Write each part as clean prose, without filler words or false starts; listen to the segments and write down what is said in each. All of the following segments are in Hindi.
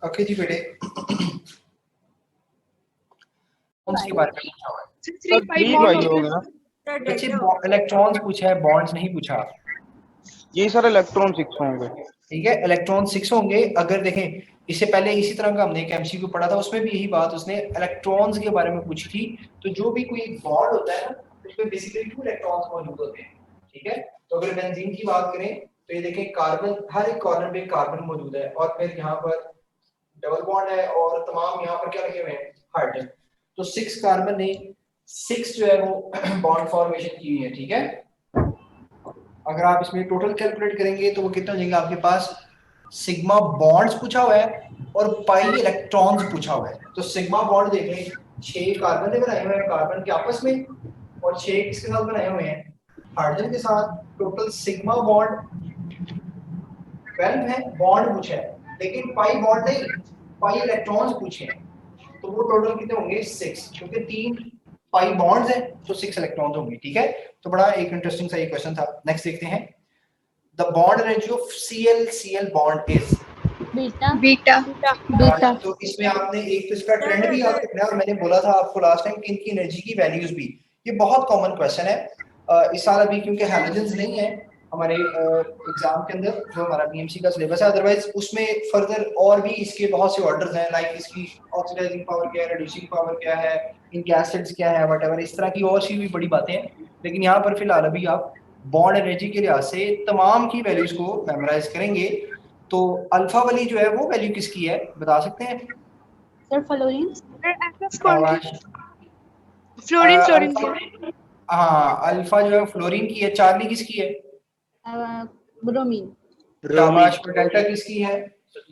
ओके जी बेटे, के बारे में पूछा हुआ है। सर 3 पाई होगा। बच्चे इलेक्ट्रॉन्स पूछा है, बॉन्ड्स नहीं पूछा। जी सर, इलेक्ट्रॉन 6 होंगे। ठीक है, इलेक्ट्रॉन 6 होंगे। अगर देखें, इससे पहले इसी तरह का हमने एक एमसीक्यू पढ़ा था, उसमें भी यही बात उसने इलेक्ट्रॉन्स के बारे में पूछी थी। तो जो भी कोई एक बॉन्ड होता है ना, उसमें बेसिकली 2 इलेक्ट्रॉन्स मौजूद होते हैं। ठीक है, तो अगर बेंजीन की बात करें तो ये देखें, कार्बन, हर एक कॉर्नर पे कार्बन मौजूद है, और फिर यहाँ पर डबल बॉन्ड है, और तमाम यहाँ पर क्या लगे हुए हैं, हाइड्रोजन। तो 6 कार्बन ने 6 जो है वो बॉन्ड फॉर्मेशन की हुई है। ठीक है, अगर आप इसमें टोटल कैलकुलेट करेंगे तो वो कितना हो जाएंगे आपके पास, सिग्मा बॉन्ड्स पूछा हुआ है और पाई इलेक्ट्रॉन्स पूछा हुआ है। तो सिग्मा बॉन्ड देख लें, 6 कार्बन ने बनाए हुए हैं कार्बन के आपस में, और 6 किसके साथ बनाए हुए हैं, हाइड्रोजन के साथ। टोटल सिग्मा बॉन्ड 12 है, बॉन्ड पूछा है, लेकिन पाई बॉन्ड नहीं, पाई इलेक्ट्रॉन्स पूछे हैं। तो वो टोटल कितने होंगे, 6, क्योंकि 3 पाई बॉन्ड्स हैं तो 6 इलेक्ट्रॉन्स होंगे। ठीक है, तो बड़ा एक इंटरेस्टिंग सा ये क्वेश्चन था। नेक्स्ट देखते हैं, the bond ratio of Cl bond is beta beta. Beta. तो इसमें आपने एक तो इसका ट्रेंड भी याद रखना है, और मैंने बोला था आपको लास्ट टाइम कि इनकी एनर्जी की वैल्यूज भी, ये बहुत कॉमन क्वेश्चन है इस साल अभी, क्योंकि हैलोजेंस नहीं है हमारे एग्जाम के अंदर, जो हमारा बीएमसी का सिलेबस है। अदरवाइज उसमें फर्दर और भी इसके बहुत से ऑर्डर्स हैं, लाइक इसकी ऑक्सीडाइजिंग पावर क्या है, रिड्यूसिंग पावर क्या है, इनके एसिड्स क्या है, व्हाटएवर, इस तरह की और सी भी बड़ी बातें हैं। लेकिन यहाँ पर फिलहाल अभी आप बॉन्ड एनर्जी के लिहाज से तमाम की वैल्यूज को मेमोराइज करेंगे। तो अल्फा वाली जो है वो वैल्यू किसकी है, बता सकते हैं? Sir fluorine. शाबाश। फ्लोरीन अल्फा, की। हाँ अल्फा जो है फ्लोरीन की है। चार्ली किसकी है? ब्रोमीन। शाबाश। और डेल्टा किसकी है?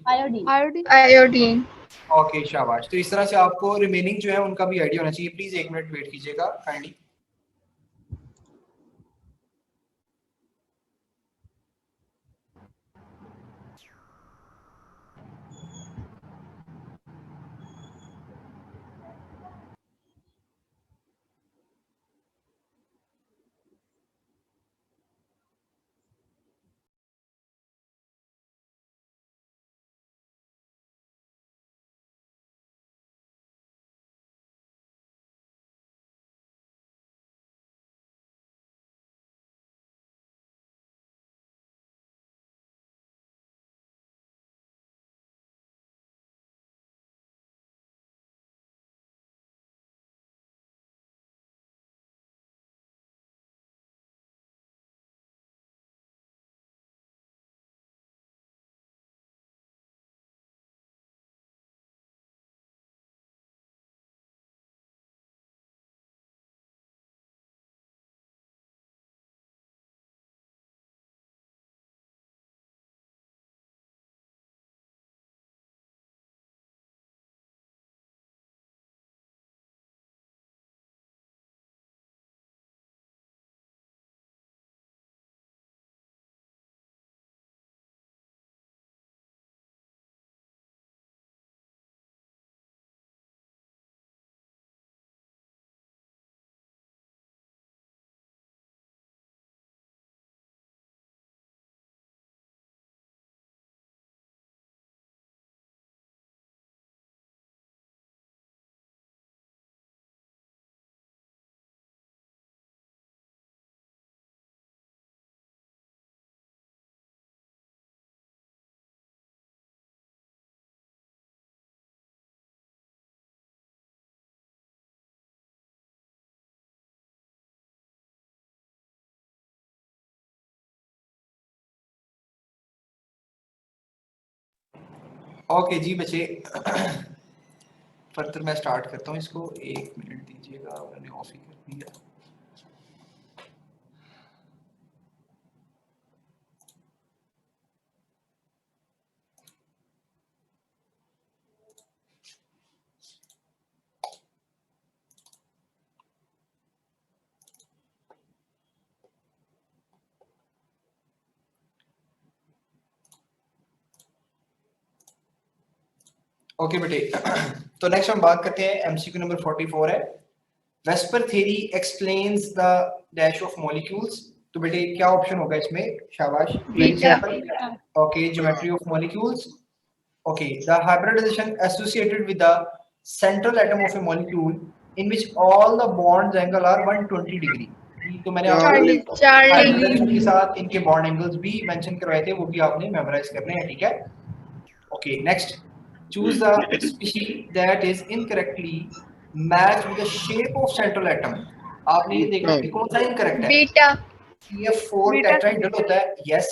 आयोडीन। आयोडीन। ओके शाबाश। तो इस तरह से आपको रिमेनिंग जो है उनका भी आइडिया होना चाहिए। प्लीज 1 मिनट वेट कीजिएगा काइंडली। ओके जी बच्चे, फर्दर मैं स्टार्ट करता हूँ इसको, 1 मिनट दीजिएगा, मैंने ऑफ ही कर दिया। ओके बेटे, तो नेक्स्ट हम बात करते हैं एमसीक्यू नंबर 44 है, VSEPR theory explains the dash of molecules. तो बेटे क्या ऑप्शन होगा इसमें? शाबाश, बीटा। Okay, geometry of molecules, okay, the hybridization associated with the central atom of a molecule in which all the bonds angle are 120 degree. तो मैंने चार्ली। हाइब्रिडाइजेशन के साथ इनके बॉन्ड एंगल्स भी मेंशन करवाए थे, वो भी आपने मेमोराइज करने हैं, ठीक है। Okay, next, choose the species that is incorrectly matched with the shape of central atom. आपने ये देखना कि कौन सा इनकरेक्ट है। बीटा। ये 4 टेट्राहेड्रल होता है, यस।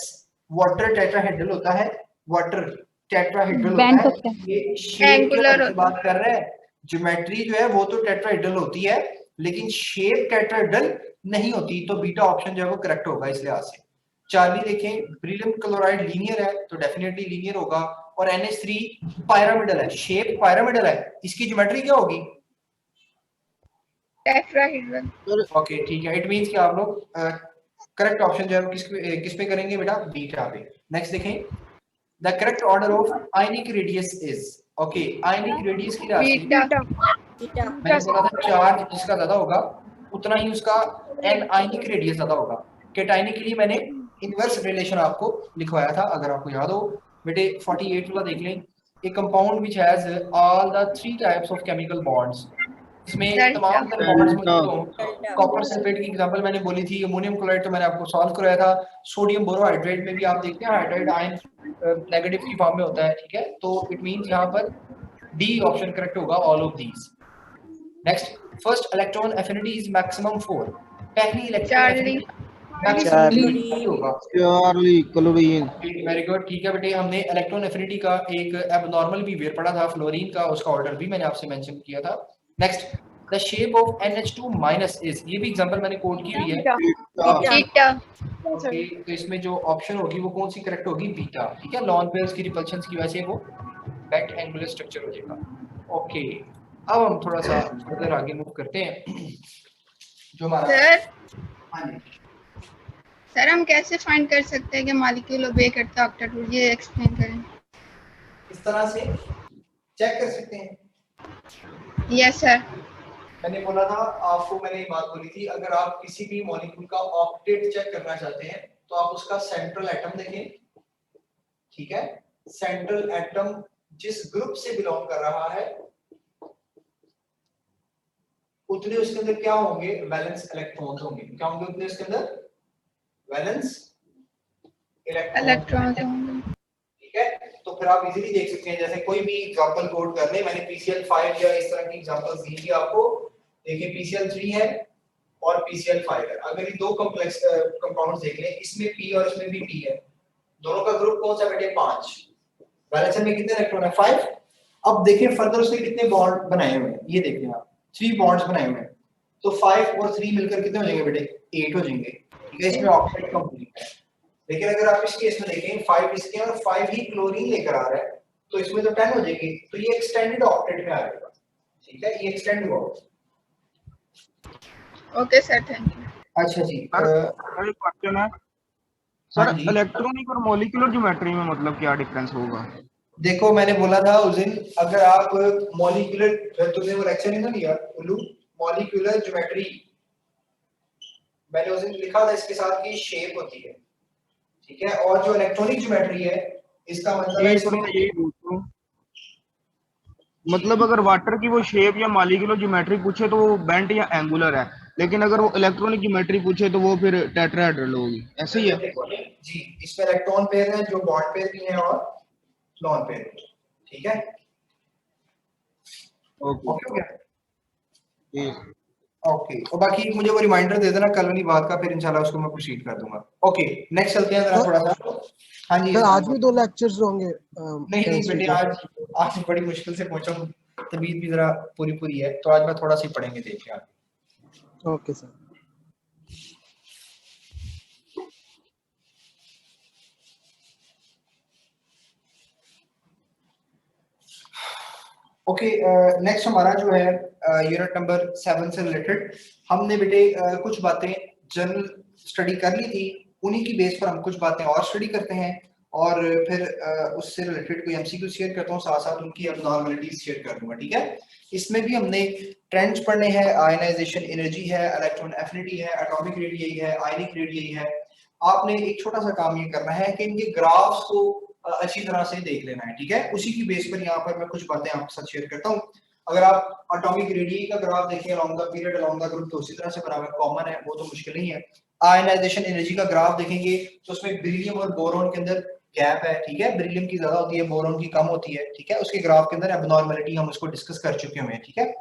वाटर टेट्राहेड्रल होता है, वाटर टेट्राहेड्रल Band होता होता है। है। ये शेप Angular की होता बात कर रहे हैं, ज्योमेट्री जो है वो तो टेट्राहेड्रल होती है, लेकिन शेप टेट्राहेड्रल नहीं होती, तो बीटा ऑप्शन जो है वो करेक्ट होगा इस लिहाज से। चार्ली देखें, बेरिलियम क्लोराइड लीनियर है तो डेफिनेटली लीनियर होगा, और NH3 पायरामिडल है, शेप पायरामिडल है, इसकी ज्योमेट्री क्या होगी? टेट्राहेड्रल। ओके ठीक है, इट मींस कि आप लोग करेक्ट ऑप्शन जो है किस पे करेंगे बेटा? बीटा पे। नेक्स्ट देखें, the correct order of ionic radius is, okay, ionic radius की राशि बीटा। मैंने बोला था चार्ज जिसका ज्यादा होगा उतना ही उसका एन आयनिक रेडियस ज्यादा होगा। कैटायनिक के लिए मैंने इनवर्स रिलेशन आपको लिखवाया था, अगर आपको याद हो बेटे। 48 वाला देख लें, ए compound which has all the 3 types of chemical bonds, इसमें तमाम तर बॉन्ड्स मौजूद हों। कॉपर सल्फेट की एग्जांपल मैंने बोली थी, अमोनियम क्लोराइड तो मैंने आपको सॉल्व कराया था। सोडियम बोरोहाइड्रेट में भी आप देखते हैं हाइड्राइड आयन नेगेटिव की फॉर्म में होता है, ठीक है। तो इट मींस यहाँ पर डी ऑप्शन करेक्ट होगा, all of these. Next, first electron affinity is maximum 4, पहली इलेक्ट्रॉन चार्ली। मैक्सिमम होगा चार्ली क्लोरीन। वेरी गुड, ठीक है बेटे। हमने इलेक्ट्रॉन एफिनिटी का एक एबनॉर्मल बिहेवियर पढ़ा था फ्लोरीन का, उसका ऑर्डर भी मैंने आपसे मेंशन किया था। Next, the shape of NH2- is, ये भी एग्जांपल मैंने कोड की हुई है। बीटा। ओके, तो इसमें जो ऑप्शन होगी वो कौन सी करेक्ट होगी? बीटा, ठीक है। लॉन पेयर्स की रिपल्शंस की वजह से वो बैक एंगुलर स्ट्रक्चर हो जाएगा। ओके, अब हम थोड़ा सा फर्दर आगे मूव करते हैं, जो हमारा सर, हाँ जी सर हम कैसे फाइंड कर सकते हैं कि मॉलिक्यूल ओबे करता है ऑक्टेट रूल? ये एक्सप्लेन करें। इस तरह से चेक कर सकते हैं। Yes sir. मैंने बोला था आपको, मैंने एक बात बोली थी, अगर आप किसी भी मॉलिक्यूल का ऑक्टेट चेक करना चाहते हैं तो आप उसका सेंट्रल एटम देखें, ठीक है। सेंट्रल एटम जिस ग्रुप से बिलोंग कर रहा है उतने उसके अंदर क्या होंगे? वैलेंस इलेक्ट्रॉन्स होंगे। क्या होंगे उतने उसके अंदर? Valence electron. ठीक है। तो फिर आप इजीली देख सकते हैं, जैसे कोई भी एग्जांपल कोड कर ले, मैंने PCl5 या इस तरह की एग्जांपल्स दी थी आपको। देखिए PCl3 है और PCl5 है, अगर ये दो कॉम्प्लेक्स कंपाउंड्स देख लें, इसमें P और इसमें भी P है, दोनों का ग्रुप कौन सा बेटे? 5। वैलेंस में कितने इलेक्ट्रॉन है? 5। अब देखिए फर्दर उसने कितने बॉन्ड बनाए हुए हैं, ये देखिए आप 3 बॉन्ड्स बनाए हुए हैं, तो 5 और 3 मिलकर कितने हो जाएंगे बेटे? 8 हो जाएंगे, ठीक है। इसमें ऑक्टेट कंप्लीट है। लेकिन अगर आप इस केस में देखें 5 इसके और 5 ही क्लोरीन लेकर आ रहा है, तो इसमें तो 10 हो जाएगी, तो ये एक्सटेंडेड ऑक्टेट में आ जाएगा, ठीक है। ये एक्सटेंड हुआ। Okay sir, thank you. अच्छा जी, सर एक क्वेश्चन है हाँ सर, जी। इलेक्ट्रॉनिक और मॉलिक्यूलर ज्योमेट्री में मतलब क्या डिफरेंस होगा? देखो मैंने बोला था उस दिन, अगर आप मॉलिक्यूलर, तुमने वो लेक्चर नहीं ना लिया उल्लू, मॉलिक्यूलर ज्योमेट्री मैंने उस दिन लिखा था इसके साथ की शेप होती है, ठीक है। और जो इलेक्ट्रॉनिक ज्योमेट्री है इसका मतलब है इसमें यही पूछूं, मतलब अगर वाटर की वो शेप या मॉलिक्यूलर ज्योमेट्री पूछे तो वो बेंट या एंगुलर है, लेकिन अगर वो इलेक्ट्रॉनिक ज्योमेट्री पूछे तो वो फिर टेट्राहेड्रल होगी, ऐसे ही है? जी, इसमें इलेक्ट्रॉन पेयर है, जो बॉन्ड पेयर भी है और लॉन पेयर, ठीक है। ओके ओके हो गया? ठीक। ओके, और बाकी मुझे वो रिमाइंडर दे देना कल वाली बात का, फिर इंशाल्लाह उसको मैं प्रोसीड कर दूंगा। ओके नेक्स्ट चलते हैं जरा थोड़ा सा। हाँ जी सर इरफान आज भी भाई। 2 लेक्चर्स होंगे नहीं नहीं बेटे, केमिस्ट्री के। आज बड़ी मुश्किल से पहुंचा हूँ, तबीयत भी जरा पूरी पूरी है, तो आज मैं थोड़ा सा ही पढ़ेंगे, देखिए आप। Okay sir. ओके नेक्स्ट हमारा जो है यूनिट नंबर 7 से रिलेटेड हमने बेटे कुछ बातें जनरल स्टडी कर ली थी, उन्हीं की बेस पर हम कुछ बातें और स्टडी करते हैं, और फिर उससे रिलेटेड कोई एमसीक्यू शेयर करता हूँ, साथ साथ उनकी एब्नॉर्मलिटीज शेयर कर दूंगा, ठीक है। इसमें भी हमने ट्रेंड्स पढ़ने हैं, आयनाइजेशन एनर्जी है, इलेक्ट्रॉन एफिनिटी है, एटॉमिक रेडियई है, आयनिक रेडियई है। आपने एक छोटा सा काम ये करना है कि इनके ग्राफ्स को अच्छी तरह से देख लेना है, ठीक है। उसी की बेस पर यहाँ पर मैं कुछ बातें आपके साथ शेयर करता हूँ। अगर आप एटॉमिक रेडियई का ग्राफ देखें along the period along the group, तो उसी तरह से बना हुआ कॉमन है, वो तो मुश्किल नहीं है। आयनाइजेशन एनर्जी का ग्राफ देखेंगे तो उसमें बेरिलियम और बोरॉन के अंदर गैप है, ठीक है, बेरिलियम की ज्यादा होती है, बोरॉन की कम होती है, ठीक है। उसके ग्राफ के अंदर एब्नॉर्मलिटी हम उसको डिस्कस कर चुके हुए हैं, ठीक है।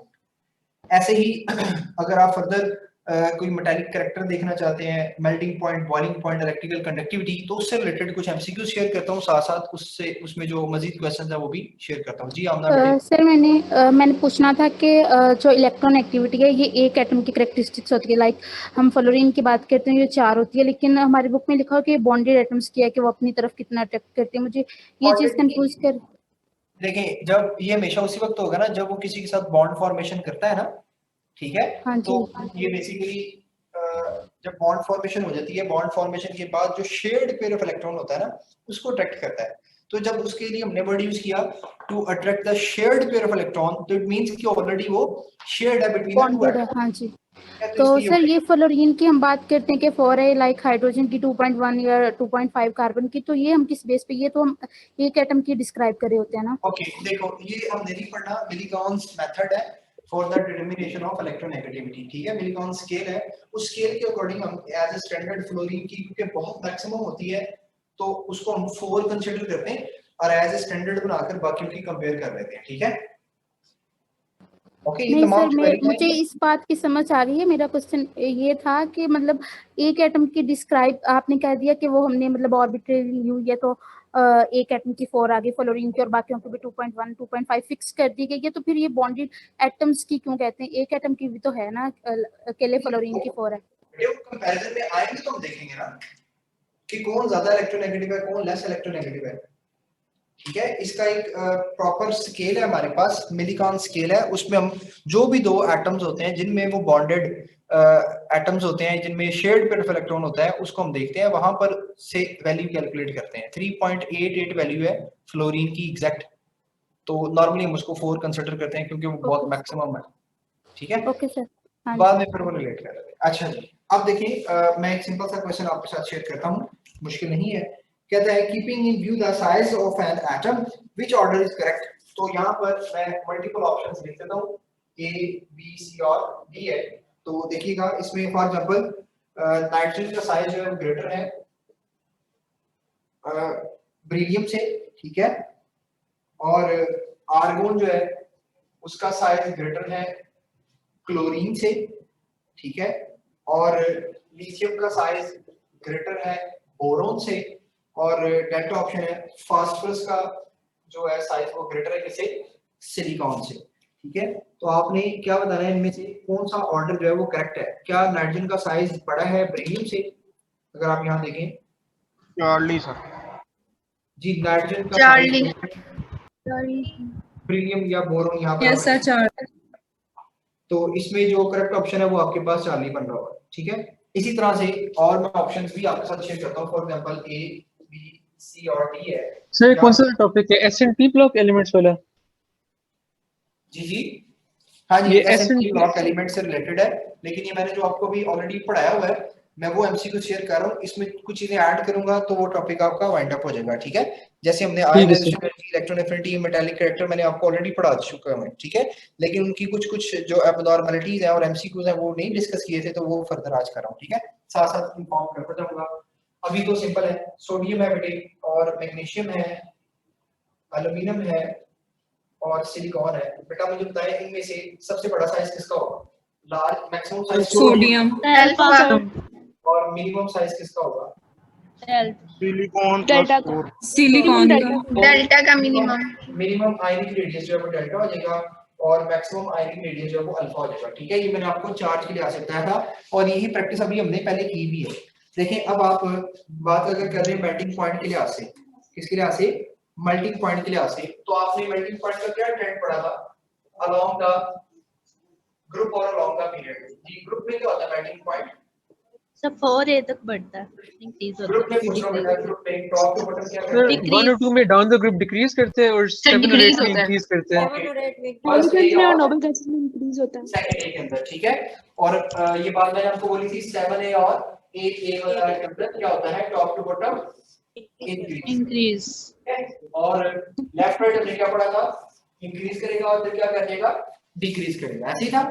ऐसे ही अगर आप फर्दर कोई मेटालिक कैरेक्टर देखना चाहते हैं, melting point, boiling point, electrical conductivity, तो उससे रिलेटेड कुछ एमसीक्यू शेयर करता हूँ, साथ साथ उससे उसमें जो मजीद क्वेश्चंस है वो भी शेयर करता हूँ। जी आमना बेटे। सर मैंने पूछना था कि जो इलेक्ट्रॉन एक्टिविटी है ये एक एटम की करेक्टरिस्टिक्स होती है, लाइक हम फ्लोरीन की बात करते हैं ये 4 होती है, लेकिन हमारी बुक में लिखा हो कि बॉन्डेड एटम्स की है कि वो अपनी तरफ कितना अट्रैक्ट करते हैं, मुझे ये चीज कंफ्यूज कर। देखें, जब ये हमेशा उसी वक्त होगा ना जब वो किसी के साथ बॉन्ड फॉर्मेशन करता है ना, ठीक है। हाँ तो जी। ये बेसिकली जब बॉन्ड फॉर्मेशन हो जाती है, बॉन्ड फॉर्मेशन के बाद जो शेयर्ड पेयर ऑफ इलेक्ट्रॉन होता है ना उसको अट्रैक्ट करता है। तो जब उसके लिए हमने वर्ड यूज किया to attract the shared pair of electron, तो इट मींस कि ऑलरेडी वो शेयर्ड है बिटवीन द टू बॉन्डेड है, एटम्स। हाँ जी। तो तो इसलिए सर ये फ्लोरीन की हम बात करते हैं कि 4 है, लाइक हाइड्रोजन की 2.1 या 2.5 कार्बन की, तो ये हम किस बेस पे, ये तो हम एक एटम की डिस्क्राइब कर रहे होते हैं ना। ओके देखो, ये हमने नहीं पढ़ना, मिलीकॉन्स मेथड है for the determination of electronegativity, ठीक है। मिलीकॉन स्केल है, उस स्केल के अकॉर्डिंग हम एज अ स्टैंडर्ड फ्लोरीन की, क्योंकि बहुत मैक्सिमम होती है तो उसको हम 4 कंसीडर करते हैं और एज अ स्टैंडर्ड बनाकर बाकियों की कंपेयर कर लेते हैं, ठीक है। ओके ये नहीं तमाम सर, जो मुझे है इस बात की समझ आ गई है। मेरा क्वेश्चन ये था कि मतलब एक एटम की डिस्क्राइब आपने कह दिया कि वो हमने मतलब ऑर्बिटरी ली हुई है, तो एक एटम की 4 आ गई फ्लोरीन की और बाकियों की भी 2.1 2.5 फिक्स कर दी गई है, तो फिर ये बॉन्डेड एटम्स की क्यों कहते हैं? एक एटम की भी तो है ना, अकेले फ्लोरीन की 4 है। कंपैरिजन में आएंगे तो हम देखेंगे ना कि कौन ज्यादा इलेक्ट्रोनेगेटिव है, कौन लेस इलेक्ट्रोनेगेटिव है, ठीक है। इसका एक प्रॉपर स्केल है हमारे पास, मिलीकॉन स्केल है, उसमें हम जो भी दो एटम्स होते हैं जिनमें वो बॉन्डेड एटम्स होते हैं, जिनमें शेयर्ड पेयर ऑफ इलेक्ट्रॉन होता है, उसको हम देखते हैं, वहां पर से वैल्यू कैलकुलेट करते हैं। 3.88 वैल्यू है फ्लोरीन की एग्जैक्ट, तो नॉर्मली हम उसको 4 कंसीडर करते हैं क्योंकि वो बहुत मैक्सिमम है, ठीक है। Okay sir. हाँ बाद जी। में फिर वो रिलेट कर रहे थे। अच्छा जी, अब देखिए मैं एक सिंपल सा क्वेश्चन आपके साथ शेयर करता हूँ, मुश्किल नहीं है। कहता है keeping in view the size of an atom which order is correct. तो यहाँ पर मैं मल्टीपल ऑप्शंस लिख देता हूँ, ए बी सी और डी है। तो देखिएगा इसमें फॉर एग्जांपल नाइट्रोजन का साइज जो है ग्रेटर है बेरिलियम से, ठीक है, और आर्गोन जो है उसका साइज ग्रेटर है क्लोरीन से, ठीक है, और लिथियम का साइज ग्रेटर है बोरोन से, और डेल्टा ऑप्शन है फास्फोरस का जो है साइज वो ग्रेटर है किसे, सिलिकॉन से, ठीक है। तो आपने क्या बताना है इनमें से कौन सा ऑर्डर जो है वो करेक्ट है। क्या नाइट्रोजन का साइज बड़ा है बेरिलियम से, अगर आप यहाँ देखें चार्ली सर। जी, नाइट्रोजन का चार्ली। साइज बेरिलियम या बोरोन यहाँ पर यस सर, चार्ली। तो इसमें जो करेक्ट ऑप्शन है वो आपके पास चार्ली बन रहा होगा, ठीक है। इसी तरह से और मैं ऑप्शंस भी आपके साथ शेयर करता हूँ, for example A B C और डी है। सर कौन सा टॉपिक है? एसएनपी ब्लॉक एलिमेंट्स वाला? जी जी हाँ जी, ये एसएनपी SNP ब्लॉक एलिमेंट से रिलेटेड है, लेकिन ये मैंने जो आपको भी ऑलरेडी पढ़ाया हुआ है मैं वो एमसीक्यू शेयर कर रहा हूँ, इसमें कुछ चीजें ऐड करूंगा तो वो टॉपिक आपका वाइंड अप हो जाएगा, ठीक है। जैसे हमने ionization energy, electron affinity, metallic character मैंने आपको ऑलरेडी पढ़ा चुका हूं, ठीक है। लेकिन उनकी कुछ कुछ जो एब्नॉर्मलिटीज है और एमसीक्यूज है वो नहीं डिस्कस किए थे, तो वो फर्दर आज कर रहा हूँ, ठीक है। साथ साथ इन्फॉर्म करता जाऊंगा। अभी तो सिंपल है, सोडियम है बेटे, और मैग्नीशियम है, एल्यूमिनियम है और सिलिकॉन है। बेटा मुझे बताएं इनमें से सबसे बड़ा साइज किसका होगा large maximum size sodium alpha और मिनिमम साइज किसका होगा? सिलिकॉन डेल्टा प्लस 4 सिलिकॉन का डेल्टा का मिनिमम मिनिमम आयनिक रेडियस जो है वो डेल्टा हो जाएगा और मैक्सिमम आयनिक रेडियस जो है वो अल्फा हो जाएगा। ठीक है, ये मैंने आपको चार्ज के लिए आ सकता था और यही प्रैक्टिस अभी हमने पहले की भी है। देखें अब आप बात अगर कर रहे हैं मेल्टिंग पॉइंट के लिहाज से, किसके लिहाज से? मेल्टिंग पॉइंट के लिहाज से, तो आपने मेल्टिंग पॉइंट का क्या ट्रेंड पढ़ा था? अलोंग द ग्रुप और अलोंग द पीरियड। जी ग्रुप में क्या होता है मेल्टिंग पॉइंट? सब 4A तक बढ़ता है, इंक्रीज ग्रुप होता में पूछ रहा हूं बेटा, ग्रुप में टॉप टू बॉटम क्या सर करते हैं? 1 और 2 में डाउन द ग्रुप डिक्रीज करते हैं और 7 और 8 decrease में होता है। इंक्रीज करते हैं। फर्स्ट डे और नोबल गैसेस में इंक्रीज होता है। सेकंड डे के अंदर। ठीक है, और ये बात मैंने आपको बोली थी 7A और 8A वाला के अंदर क्या होता है? Top to bottom increase. और लेफ्ट राइट हमने क्या पढ़ा था? इंक्रीज करेगा और फिर क्या करेगा? डिक्रीज करेगा। ऐसे ही था।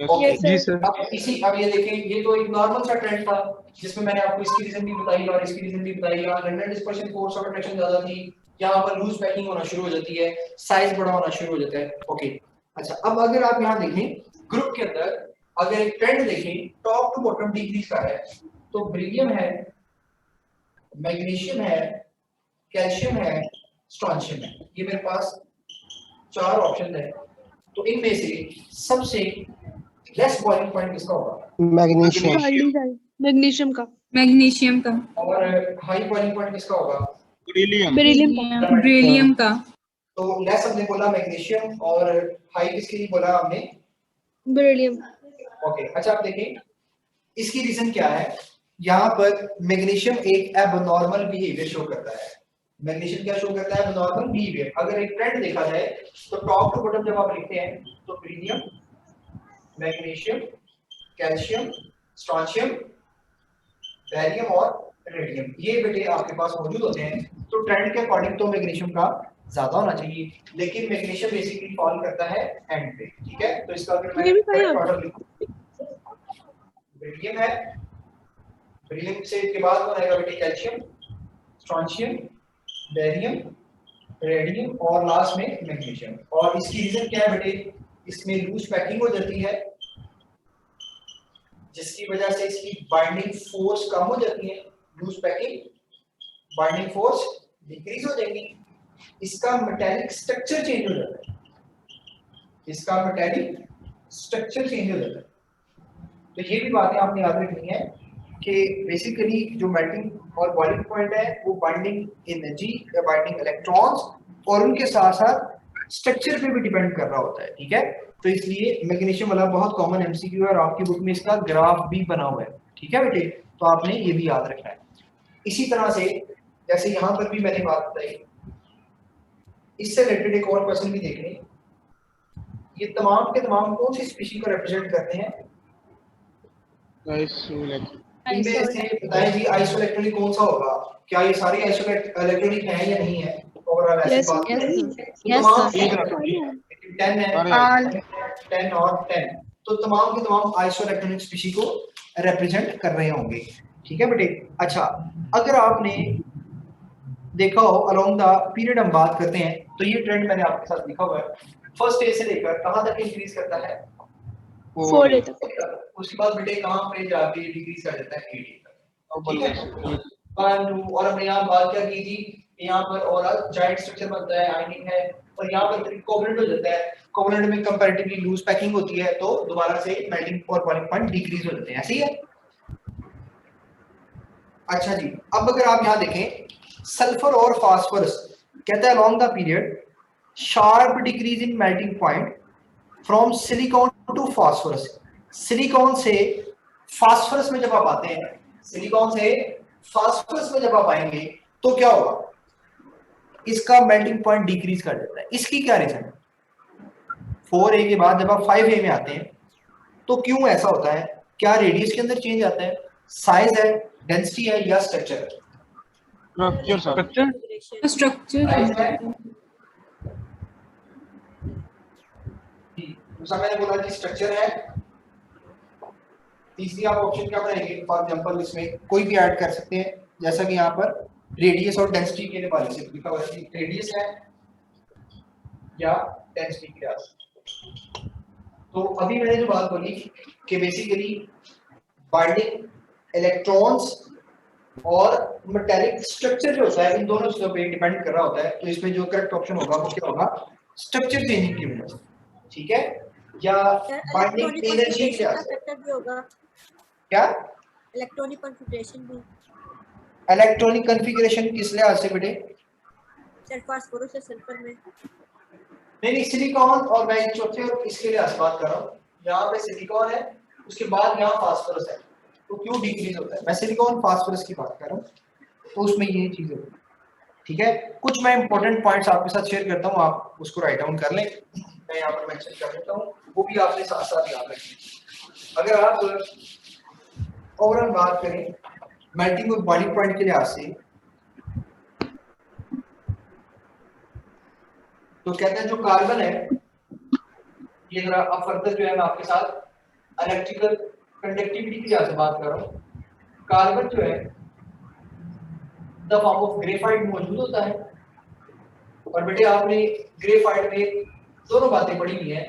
ओके जी सर। अब ये देखें, ये तो एक नॉर्मल सा ट्रेंड था जिसमें मैंने आपको इसकी रीजन भी बताई और इसकी रीजन भी बताई। यहाँ London dispersion force of attraction ज्यादा थी, यहाँ पर लूज पैकिंग होना शुरू हो जाती है, साइज बड़ा होना शुरू हो जाता है। ओके अच्छा, अब अगर आप यहाँ देखें ग्रुप के अंदर अगर एक ट्रेंड देखें टॉप टू बॉटम डिक्रीज का है, तो बेरिलियम है, मैग्नीशियम है, कैल्शियम है, स्ट्रोंशियम है, ये मेरे पास 4 ऑप्शन है। तो इनमें से सबसे लेस बॉइलिंग पॉइंट किसका होगा? मैग्नीशियम का मैग्नीशियम का और हाई बॉइलिंग पॉइंट किसका होगा? बेरिलियम बेरिलियम का। तो लेस हमने बोला मैग्नीशियम और हाई किसके लिए बोला हमने? बेरिलियम। ओके अच्छा, आप देखें इसकी रीजन क्या है। यहाँ पर मैग्नीशियम एक एबनॉर्मल बिहेवियर शो करता है। मैग्नीशियम क्या शो करता है? Abnormal behaviour. अगर एक ट्रेंड देखा जाए तो टॉप टू बॉटम जब आप लिखते हैं तो beryllium, magnesium, calcium, strontium, barium और रेडियम, ये बेटे आपके पास मौजूद होते हैं। तो ट्रेंड के अकॉर्डिंग तो मैग्नीशियम का ज्यादा होना चाहिए, लेकिन मैग्नीशियम बेसिकली फॉल करता है एंड पे। ठीक है, तो इसका अगर मैं करेक्ट ऑर्डर लिखूं, बेरिलियम है, बेरिलियम से के बाद कौन आएगा बेटे? कैल्शियम, स्ट्रोंशियम, बेरियम, रेडियम और लास्ट में मैग्नीशियम। और इसकी रीजन क्या है बेटे? इसमें लूज पैकिंग हो जाती है जिसकी वजह से इसकी बाइंडिंग फोर्स कम हो जाती है। Loose packing, binding force decrease हो जाएगी, इसका मेटालिक स्ट्रक्चर चेंज हो जाता है, इसका मेटालिक स्ट्रक्चर चेंज हो जाता है। तो ये भी बातें आपने याद रखनी है कि बेसिकली जो मेल्टिंग और बॉइलिंग पॉइंट है वो बाइंडिंग एनर्जी या बाइंडिंग इलेक्ट्रॉन्स और उनके साथ साथ स्ट्रक्चर पे भी डिपेंड कर रहा होता है। ठीक है, तो इसलिए मैग्नीशियम वाला बहुत कॉमन एमसीक्यू है और आपकी बुक में इसका ग्राफ भी बना हुआ है। ठीक है बेटे, तो आपने ये भी याद रखना है। इसी तरह से जैसे यहाँ पर भी मैंने बात बताई, इससे रिलेटेड एक और क्वेश्चन भी देख लें। ये तमाम के तमाम कौन सी स्पीशीज को रिप्रेजेंट करते हैं? इनमें से बताएं जी आइसोइलेक्ट्रॉनिक कौन सा होगा? क्या ये सारे आइसोइलेक्ट्रॉनिक हैं या नहीं है? ओवरऑल ऐसी बात है। तमाम 10 है, 10 और 10, तो तमाम के तमाम आइसोइलेक्ट्रॉनिक स्पीशीज को रिप्रेजेंट कर रहे होंगे। ठीक है बेटे। अच्छा, अगर आपने देखा हो अलोंग द पीरियड हम बात करते हैं तो ये ट्रेंड मैंने आपके साथ लिखा हुआ है। फर्स्ट डे से लेकर कहां तक इंक्रीज करता है? 4A तक। उसके बाद बेटे कहां पे जाके डिक्रीज कर देता है? 8 तक। ठीक है, 1 2 और हमने यहाँ बात क्या की थी? यहाँ पर और जॉइंट स्ट्रक्चर बनता है, आयनिक है, और यहाँ पर फिर कोवलेंट हो जाता है। कोवलेंट में कंपैरेटिवली लूज पैकिंग होती है तो दोबारा से मेल्टिंग और बॉइलिंग पॉइंट डिक्रीज हो जाते हैं। ऐसे ही है। अच्छा जी, अब अगर आप यहाँ देखें सल्फर और फास्फोरस कहता है along the period sharp decrease in melting point from silicon to phosphorus. Silicon से फास्फोरस में जब आप आते हैं, सिलिकॉन से फास्फोरस में जब आप आएंगे तो क्या होगा? इसका मेल्टिंग पॉइंट डिक्रीज कर देता है। इसकी क्या रीजन है? 4A के बाद जब आप 5A में आते हैं तो क्यों ऐसा होता है? क्या रेडियस के अंदर चेंज आता है, साइज है, डेंसिटी है या स्ट्रक्चर है? स्ट्रक्चर दूसरा मैंने बोला कि स्ट्रक्चर है। तीसरी आप ऑप्शन क्या बनाएंगे? फॉर एग्जांपल इसमें कोई भी ऐड कर सकते हैं, जैसा कि यहाँ पर रेडियस और डेंसिटी के हवाले से लिखा हुआ है कि रेडियस है या डेंसिटी के आस। तो अभी मैंने जो बात बोली कि बेसिकली बाइंडिंग इलेक्ट्रॉन्स और मेटेलिक स्ट्रक्चर जो होता है इन दोनों चीजों पे डिपेंड कर रहा होता है। तो इसमें जो करेक्ट ऑप्शन होगा वो क्या होगा, स्ट्रक्चर चेंजिंग की वजह से, ठीक है, या बाइंडिंग एनर्जी क्या होगा, क्या इलेक्ट्रॉनिक कॉन्फ़िगरेशन भी, इलेक्ट्रॉनिक कॉन्फ़िगरेशन किस लिहाज से बेटे? सर फास्फोरस और सल्फर में नहीं सिलिकॉन, और मैं चौथे और इसके लिए बात कर रहा हूँ। यहाँ पे सिलिकॉन है, उसके बाद यहाँ फास्फोरस है, तो क्यों डिक्रीज होता है? मैं सिलिकॉन फास्फोरस की बात कर रहा हूँ, तो उसमें ये चीज होती है, ठीक है। कुछ मैं इंपॉर्टेंट पॉइंट्स आपके साथ शेयर करता हूँ, आप उसको राइट डाउन कर लें, मैं यहाँ पर मेंशन कर देता हूँ, वो भी आपने साथ साथ याद रखें। अगर आप ओवरऑल बात करें मेल्टिंग और बॉइलिंग पॉइंट के लिहाज से, तो कहते हैं जो कार्बन है, ये जरा अब फर्दर जो है मैं आपके साथ इलेक्ट्रिकल कंडक्टिविटी की लिहाज से बात कर रहा हूँ। कार्बन जो है द फॉर्म ऑफ ग्रेफाइट मौजूद होता है, और बेटे आपने ग्रेफाइट में दोनों बातें पढ़ी हुई हैं,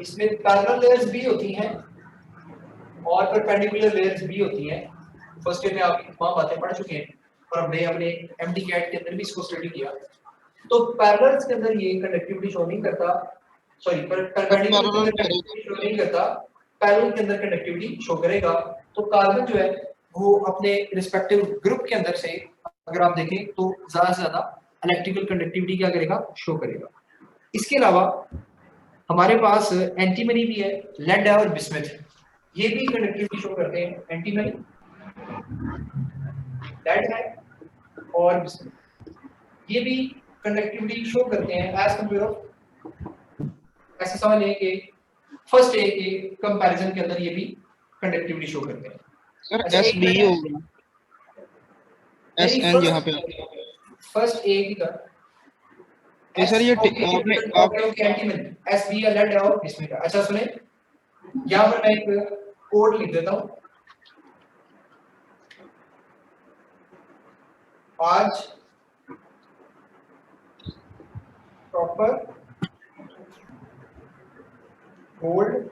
इसमें पैरेलल लेयर्स भी होती हैं और परपेंडिकुलर लेयर्स भी होती हैं। फर्स्ट ईयर में आप तमाम बातें पढ़ चुके हैं और हमने अपने एमडी कैट के अंदर भी इसको स्टडी किया। तो पैरेलल्स के अंदर ये कंडक्टिविटी शो नहीं करता, सॉरी परपेंडिकुलर कंडक्टिविटी शो नहीं करता, पैरेलल के अंदर कंडक्टिविटी शो करेगा। तो कार्बन जो है वो अपने रिस्पेक्टिव ग्रुप के अंदर से अगर आप देखें तो ज्यादा से ज्यादा इलेक्ट्रिकल कंडक्टिविटी क्या करेगा, शो करेगा। इसके अलावा हमारे पास एंटीमनी भी है, लेड है और बिस्मथ, ये भी कंडक्टिविटी शो करते हैं। एंटीमनी, लेड है और बिस्मथ, ये भी कंडक्टिविटी शो करते हैं एज कंपेयर ऑफ, ऐसे समझ लें कि फर्स्ट ए के कंपैरिजन के अंदर ये भी कंडक्टिविटी शो करते हैं। सर एस बी होगा, एस एन यहाँ पे फर्स्ट ए की तरफ ये सर ये आपने आप एंटीमनी एस बी या लेड और इसमें का। अच्छा सुने, यहाँ पर मैं एक कोड लिख देता हूँ। आज प्रॉपर गोल्ड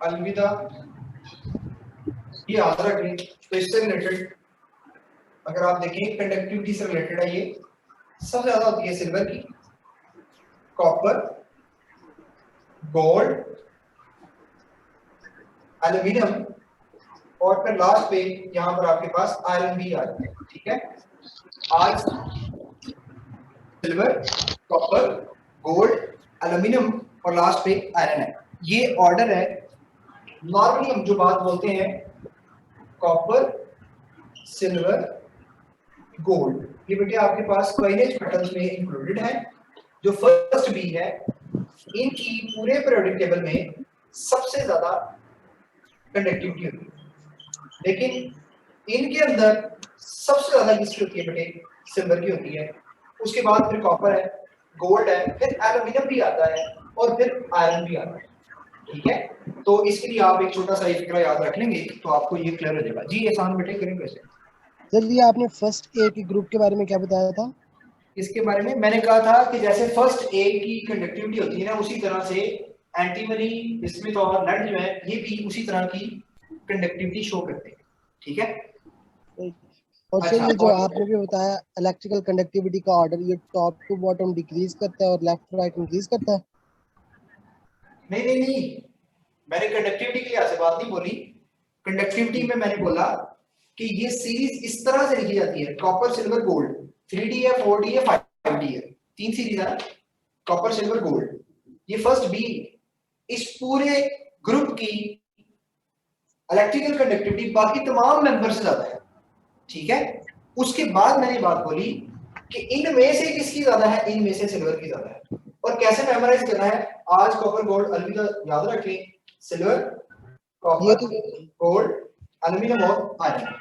अलविदा, ये याद रखें। तो इससे रिलेटेड अगर आप देखें कंडक्टिविटी से रिलेटेड है, ये सबसे ज्यादा होती है सिल्वर की, कॉपर, गोल्ड, एल्यूमिनियम, और फिर लास्ट पे यहाँ पर आपके पास आयरन भी आ जाता है, ठीक है। आज सिल्वर, कॉपर, गोल्ड, एल्यूमिनियम और लास्ट पे आयरन है, ये ऑर्डर है। नॉर्मली हम जो बात बोलते हैं कॉपर, सिल्वर, गोल्ड, ये बेटे आपके पास कॉइनेज मेटल्स में इंक्लूडेड है। जो फर्स्ट बी है, इनकी पूरे पीरियोडिक टेबल में सबसे ज्यादा कंडक्टिविटी होती है, लेकिन इनके अंदर सबसे ज्यादा किसकी होती है बेटे, सिल्वर की होती है। उसके बाद फिर कॉपर है, गोल्ड है, फिर एल्यूमिनियम भी आता है और फिर आयरन भी आता है, ठीक है। तो इसके लिए आप एक छोटा सा फिक्रा याद रख लेंगे तो आपको ये क्लियर हो जाएगा। जी एहसान बेटे करेंगे वैसे। सर ये आपने फर्स्ट ए के ग्रुप के बारे में क्या बताया था? इसके बारे में मैंने कहा था कि जैसे फर्स्ट ए की कंडक्टिविटी होती है ना, उसी तरह से एंटीमनी, बिस्मथ और लेड जो है ये भी उसी तरह की कंडक्टिविटी शो करते हैं, ठीक है। और सर ये जो आपने भी बताया इलेक्ट्रिकल कंडक्टिविटी का ऑर्डर, ये टॉप टू बॉटम डिक्रीज करता है और लेफ्ट राइट इंक्रीज करता है? नहीं, मैंने कंडक्टिविटी के लिहाज से बात नहीं बोली। कंडक्टिविटी में मैंने बोला कि ये सीरीज इस तरह से लिखी जाती है, कॉपर, सिल्वर, गोल्ड, 3D है, 4D है, 5D है, तीन सीरीज है ना, कॉपर, सिल्वर, गोल्ड। ये फर्स्ट बी, इस पूरे ग्रुप की इलेक्ट्रिकल कंडक्टिविटी बाकी तमाम मेंबर से ज्यादा है, ठीक है। उसके बाद मैंने बात बोली कि इनमें से किसकी ज्यादा है, इनमें से सिल्वर की ज्यादा है। और कैसे मेमोराइज करना है, आज कॉपर, गोल्ड, अलविदा याद रखें, सिल्वर, कॉपर, गोल्ड, एल्यूमिनियम और आयरन।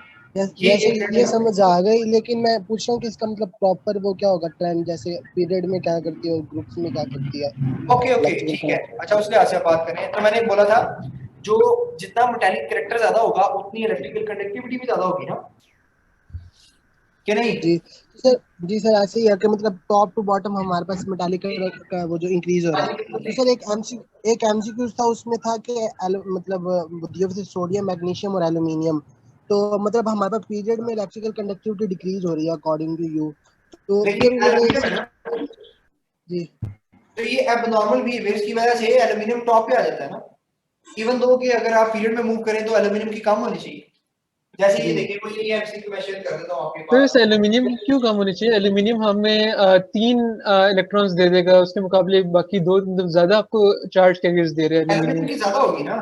ये समझ आ गई, लेकिन मैं पूछ रहा हूँ कि इसका मतलब प्रॉपर वो क्या होगा ट्रेंड, जैसे पीरियड में क्या करती है और ग्रुप्स में क्या करती है? ओके ठीक है। अच्छा उसके लिहाज से बात करें तो मैंने बोला था जो जितना मेटालिक कैरेक्टर ज्यादा होगा उतनी इलेक्ट्रिकल कंडक्टिविटी भी ज्यादा होगी ना, कि नहीं? जी सर जी सर ऐसे ही है कि मतलब टॉप टू बॉटम हमारे पास मेटालिक का वो जो इंक्रीज हो रहा है। तो सर एक एमसीक्यू था, उसमें था कि मतलब सोडियम मैग्नीशियम और एल्यूमिनियम, तो मतलब हमारे पास पीरियड में इलेक्ट्रिकल कंडक्टिविटी डिक्रीज हो रही है अकॉर्डिंग टू यू। तो फिर लेकिन उन्होंने एल्यूमिनियम है ना, जी तो ये एबनॉर्मल बिहेवियर की वजह से एल्यूमिनियम टॉप पे आ जाता है ना, इवन दो कि अगर आप पीरियड में मूव करें तो एल्यूमिनियम की कम होनी चाहिए। जैसे ये जी देखिए कोई ये एमसीक्यू मैं शेयर कर देता हूं आपके तो इस पास। एल्यूमिनियम की क्यों कम होनी चाहिए? एल्यूमिनियम हमें 3 इलेक्ट्रॉन्स दे देगा, उसके मुकाबले बाकी 2 मतलब ज्यादा आपको चार्ज कैरियर्स दे रहे हैं एल्यूमिनियम एल्यूमिनियम। की ज्यादा होगी ना,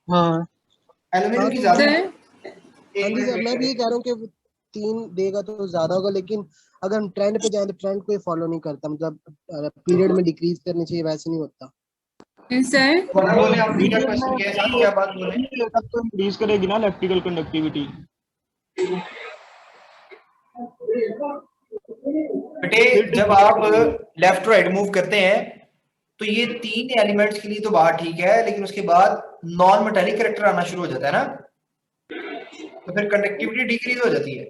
हाँ एल्यूमिनियम हाँ की तो ज्यादा। सर हाँ एक जी मिनट सर, वेट मैं भी ये करें। कह रहा हूँ कि वो 3 देगा तो ज्यादा होगा, लेकिन अगर हम ट्रेंड पे जाए तो ट्रेंड कोई फॉलो नहीं करता, मतलब पीरियड में डिक्रीज करनी चाहिए वैसे नहीं होता। सर दोबारा बोले आपने क्या पीरियड क्वेश्चन में किया है साहब, क्या बात बोले? तब तो इंक्रीज करेगी ना इलेक्ट्रिकल कंडक्टिविटी। बेटे जब आप लेफ्ट राइट मूव करते हैं तो ये 3 एलिमेंट्स के लिए तो बात ठीक है, लेकिन उसके बाद नॉन मेटालिक कैरेक्टर आना शुरू हो जाता है ना, तो फिर कंडक्टिविटी डिक्रीज हो जाती है।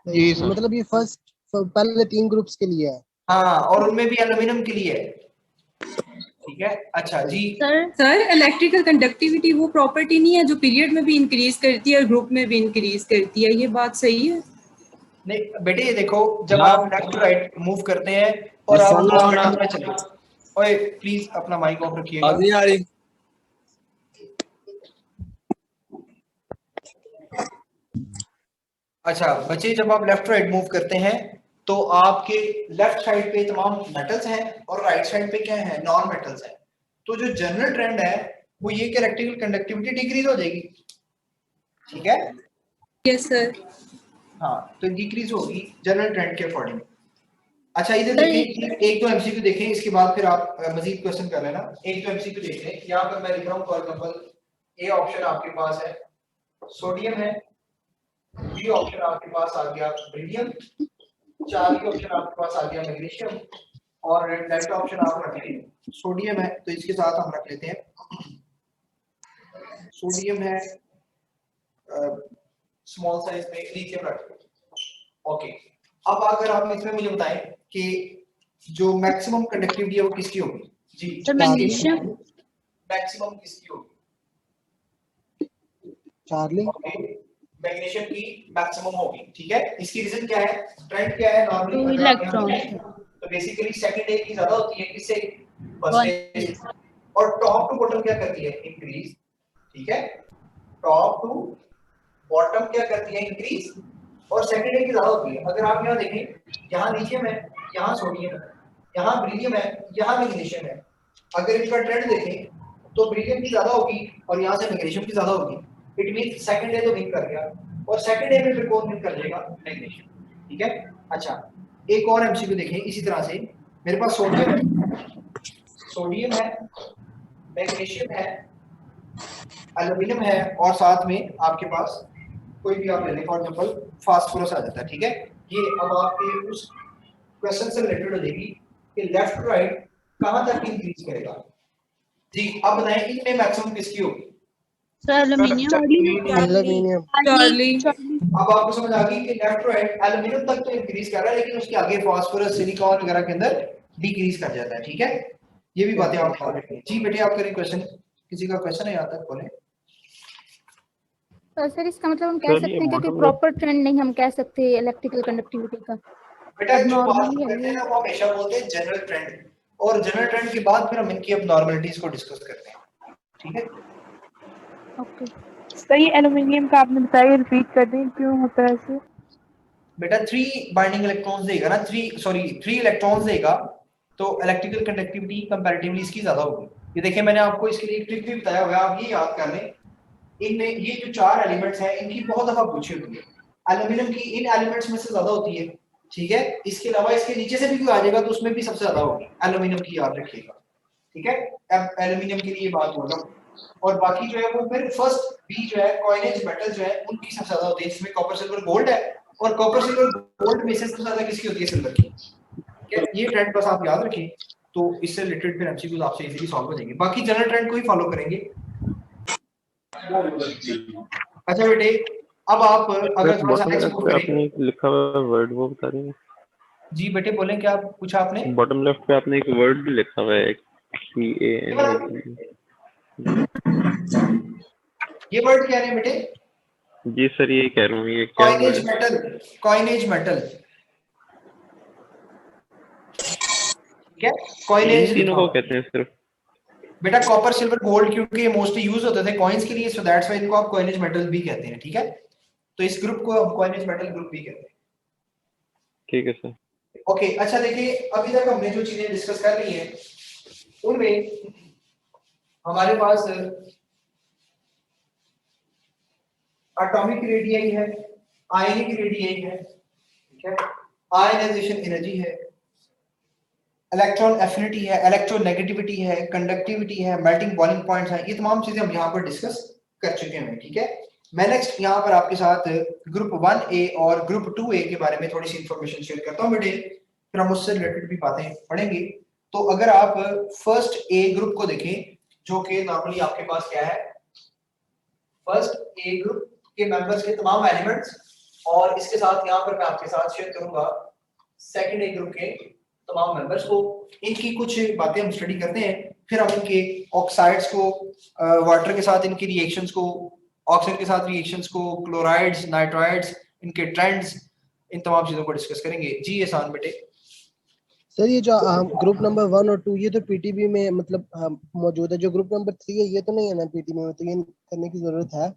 जी सर। मतलब ये फर्स्ट पहले 3 ग्रुप्स के लिए है। हाँ, और उनमें भी एल्यूमिनियम के लिए है। ठीक है, अच्छा जी। सर इलेक्ट्रिकल कंडक्टिविटी वो प्रॉपर्टी नहीं है जो पीरियड में भी इंक्रीज करती है और ग्रुप में भी इंक्रीज करती है, ये बात सही है? नहीं बेटे ये देखो, जब आप लेफ्ट टू राइट मूव करते हैं और आप नॉन मेटल में चले, ओए प्लीज अपना माइक ऑफ रखिएगा। नहीं आ रही। अच्छा बच्चे, जब आप लेफ्ट राइट मूव करते हैं तो आपके लेफ्ट साइड पे तमाम मेटल्स हैं और राइट साइड पे क्या है, नॉन मेटल्स हैं। तो जो जनरल ट्रेंड है वो ये कि इलेक्ट्रिकल कंडक्टिविटी डिक्रीज हो जाएगी। ठीक है, यस सर। हाँ तो डिक्रीज होगी जनरल ट्रेंड के अकॉर्डिंग। अच्छा इधर देखें, एक तो एमसीक्यू देखें, इसके बाद फिर आप मजीद क्वेश्चन कर लेना। एक तो एमसीक्यू देख लें, यहाँ पर मैं लिख रहा हूँ फॉर एग्जांपल ए ऑप्शन आपके पास है सोडियम है, बी ऑप्शन आपके पास आ गया बेरिलियम, चार ऑप्शन आपके पास आ गया मैग्नीशियम, और डेल्टा ऑप्शन आप रख लें सोडियम है, तो इसके साथ हम रख लेते हैं सोडियम है स्मॉल साइज में, लिथियम रख लें। ओके, अब अगर आप इसमें मुझे बताएं कि जो मैक्सिमम कंडक्टिविटी है वो किसकी होगी? G magnesium. मैक्सिमम किसकी होगी? चार्ली। मैग्नीशियम की मैक्सिमम होगी। ठीक है, इसकी रीजन क्या है, ट्रेंड क्या है नॉर्मली? 2 इलेक्ट्रॉन। तो बेसिकली सेकंड ए की ज्यादा होती है किससे, फर्स्ट ए। और टॉप टू बॉटम क्या करती है, इंक्रीज। ठीक है, टॉप टू बॉटम क्या करती है, इंक्रीज, और सेकंड ए की ज्यादा होती है। अगर आप यहाँ देखें, यहाँ लिथियम है, यहाँ सोडियम है, यहाँ बेरिलियम है, यहाँ मैग्नीशियम है। अगर इनका ट्रेंड देखें तो बेरिलियम की ज्यादा होगी और यहाँ से मैग्नीशियम की ज्यादा होगी। इट मीन सेकंड ए तो विन कर गया, और सेकंड ए में फिर कौन विन कर जाएगा, मैग्नीशियम। ठीक है, अच्छा एक और एमसीक्यू देखें इसी तरह से। मेरे पास सोडियम है, मैग्नीशियम है, एल्यूमिनियम है, और साथ में आपके पास कोई भी आप ले लें, फॉर एग्जांपल फास्फोरस आ जाता है। ठीक है, ये अब आपके उस क्वेश्चन से रिलेटेड हो जाएगी कि लेफ्ट टू राइट कहां तक इंक्रीज करेगा। जी अब बताएं इनमें मैक्सिमम किसकी होगी? एल्यूमिनियम। चार्ली। अब आपको समझ आ गई कि लेफ्ट टू राइट एल्यूमिनियम तक तो इंक्रीज कर रहा है, लेकिन उसके आगे फास्फोरस सिलिकॉन वगैरह के अंदर डिक्रीज कर जाता है। ठीक है, ये भी बातें आप ध्यान रखें। जी बेटे आप करें क्वेश्चन, किसी का क्वेश्चन है यहाँ तक बोले। सर इसका मतलब हम कह सकते हैं कि प्रॉपर ट्रेंड नहीं हम कह सकते इलेक्ट्रिकल कंडक्टिविटी का, बेटा जो बात नॉर्मली करते हैं है। ना वो हमेशा बोलते हैं जनरल ट्रेंड, और जनरल ट्रेंड के बाद फिर हम इनकी अबनॉर्मलिटीज को डिस्कस करते हैं। ठीक है, ओके सही। एल्युमिनियम का आपने बताया, रिपीट कर दें क्यों होता है ऐसे? बेटा 3 बाइंडिंग इलेक्ट्रॉन्स देगा ना, 3 इलेक्ट्रॉन्स देगा, तो इलेक्ट्रिकल कंडक्टिविटी कंपैरेटिवली इसकी ज्यादा होगी। ये देखिए मैंने आपको इसके लिए एक ट्रिक भी बताया हुआ है, आप ये याद कर लें। इनमें ये जो 4 एलिमेंट्स हैं इनकी बहुत दफा पूछी होती है, एल्यूमिनियम की इन एलिमेंट्स में से ज्यादा होती है। ठीक है, इसके अलावा इसके नीचे से भी कोई आ जाएगा तो उसमें भी सबसे ज्यादा होगी, एल्यूमिनियम की याद रखिएगा। ठीक है, अब एल्यूमिनियम के लिए बात बोल रहा हूँ, और बाकी जो है वो फिर फर्स्ट बी जो है कॉइनेज मेटल जो है उनकी सबसे ज्यादा होती है, जिसमें कॉपर सिल्वर गोल्ड है, और कॉपर सिल्वर गोल्ड में से सबसे ज्यादा किसकी होती है, सिल्वर की। ठीक है, ये ट्रेंड बस आप याद रखिए, तो इससे रिलेटेड फिर एमसीक्यूज आपसे इजीली सॉल्व हो जाएंगे। बाकी जनरल ट्रेंड को ही फॉलो करेंगे। अच्छा बेटे अब आप अगर थोड़ा सा बॉटम नेक्स्ट लेफ्ट मूव पे करें। आपने एक लिखा हुआ वर्ड वो बता देंगे? जी बेटे बोलें, क्या पूछा आपने? बॉटम लेफ्ट पे आपने एक वर्ड भी लिखा हुआ है CANE। ये वर्ड क्या है बेटे? जी सर यही कह रहा हूँ, ये क्या वर्ड कॉइनेज है? मेटल, कॉइनेज मेटल, ठीक है, इन कॉइनेज तीनों लिखा को हुआ है। कहते हैं सिर्फ? बेटा कॉपर सिल्वर गोल्ड क्योंकि ये मोस्टली यूज होते थे कॉइन्स के लिए, सो दैट्स व्हाई इनको आप कॉइनेज मेटल भी कहते हैं, ठीक है। तो इस ग्रुप को हम कॉइनेज मेटल ग्रुप भी कहते हैं। ठीक है सर। ओके अच्छा देखिए, अभी तक हमने जो चीजें डिस्कस कर ली हैं उनमें हमारे पास एटॉमिक रेडियस है, आयनिक रेडियस है, ठीक है, आयनाइजेशन एनर्जी है, इलेक्ट्रॉन एफिनिटी है, इलेक्ट्रोनेगेटिविटी है, कंडक्टिविटी है, मेल्टिंग बॉइलिंग पॉइंट्स हैं, ये तमाम चीजें हम यहाँ पर डिस्कस कर चुके हैं, ठीक है। मैं नेक्स्ट यहाँ पर आपके साथ ग्रुप 1A और ग्रुप 2A के बारे में थोड़ी सी इंफॉर्मेशन शेयर करता हूँ बेटे, फिर हम उससे रिलेटेड भी बातें पढ़ेंगे। तो अगर आप फर्स्ट ए ग्रुप को देखें, जो कि नॉर्मली आपके पास क्या है, फर्स्ट ए ग्रुप के मेंबर्स के तमाम एलिमेंट्स, और इसके साथ यहाँ पर मैं आपके साथ शेयर करूंगा सेकंड ए ग्रुप के तमाम मेंबर्स को। इनकी कुछ बातें हम स्टडी करते हैं, फिर हम इनके ऑक्साइड्स को, वाटर के साथ इनकी रिएक्शंस को, ऑक्सीजन के साथ रिएक्शंस को, क्लोराइड्स, नाइट्राइड्स, इनके ट्रेंड्स, इन तमाम चीजों को डिस्कस करेंगे। जी एहसान बेटे। सर ये जो ग्रुप नंबर 1 और 2 ये तो पीटीबी में मतलब मौजूद है, जो ग्रुप नंबर 3 है ये तो नहीं है ना पीटीबी में, तो ये करने की जरूरत है?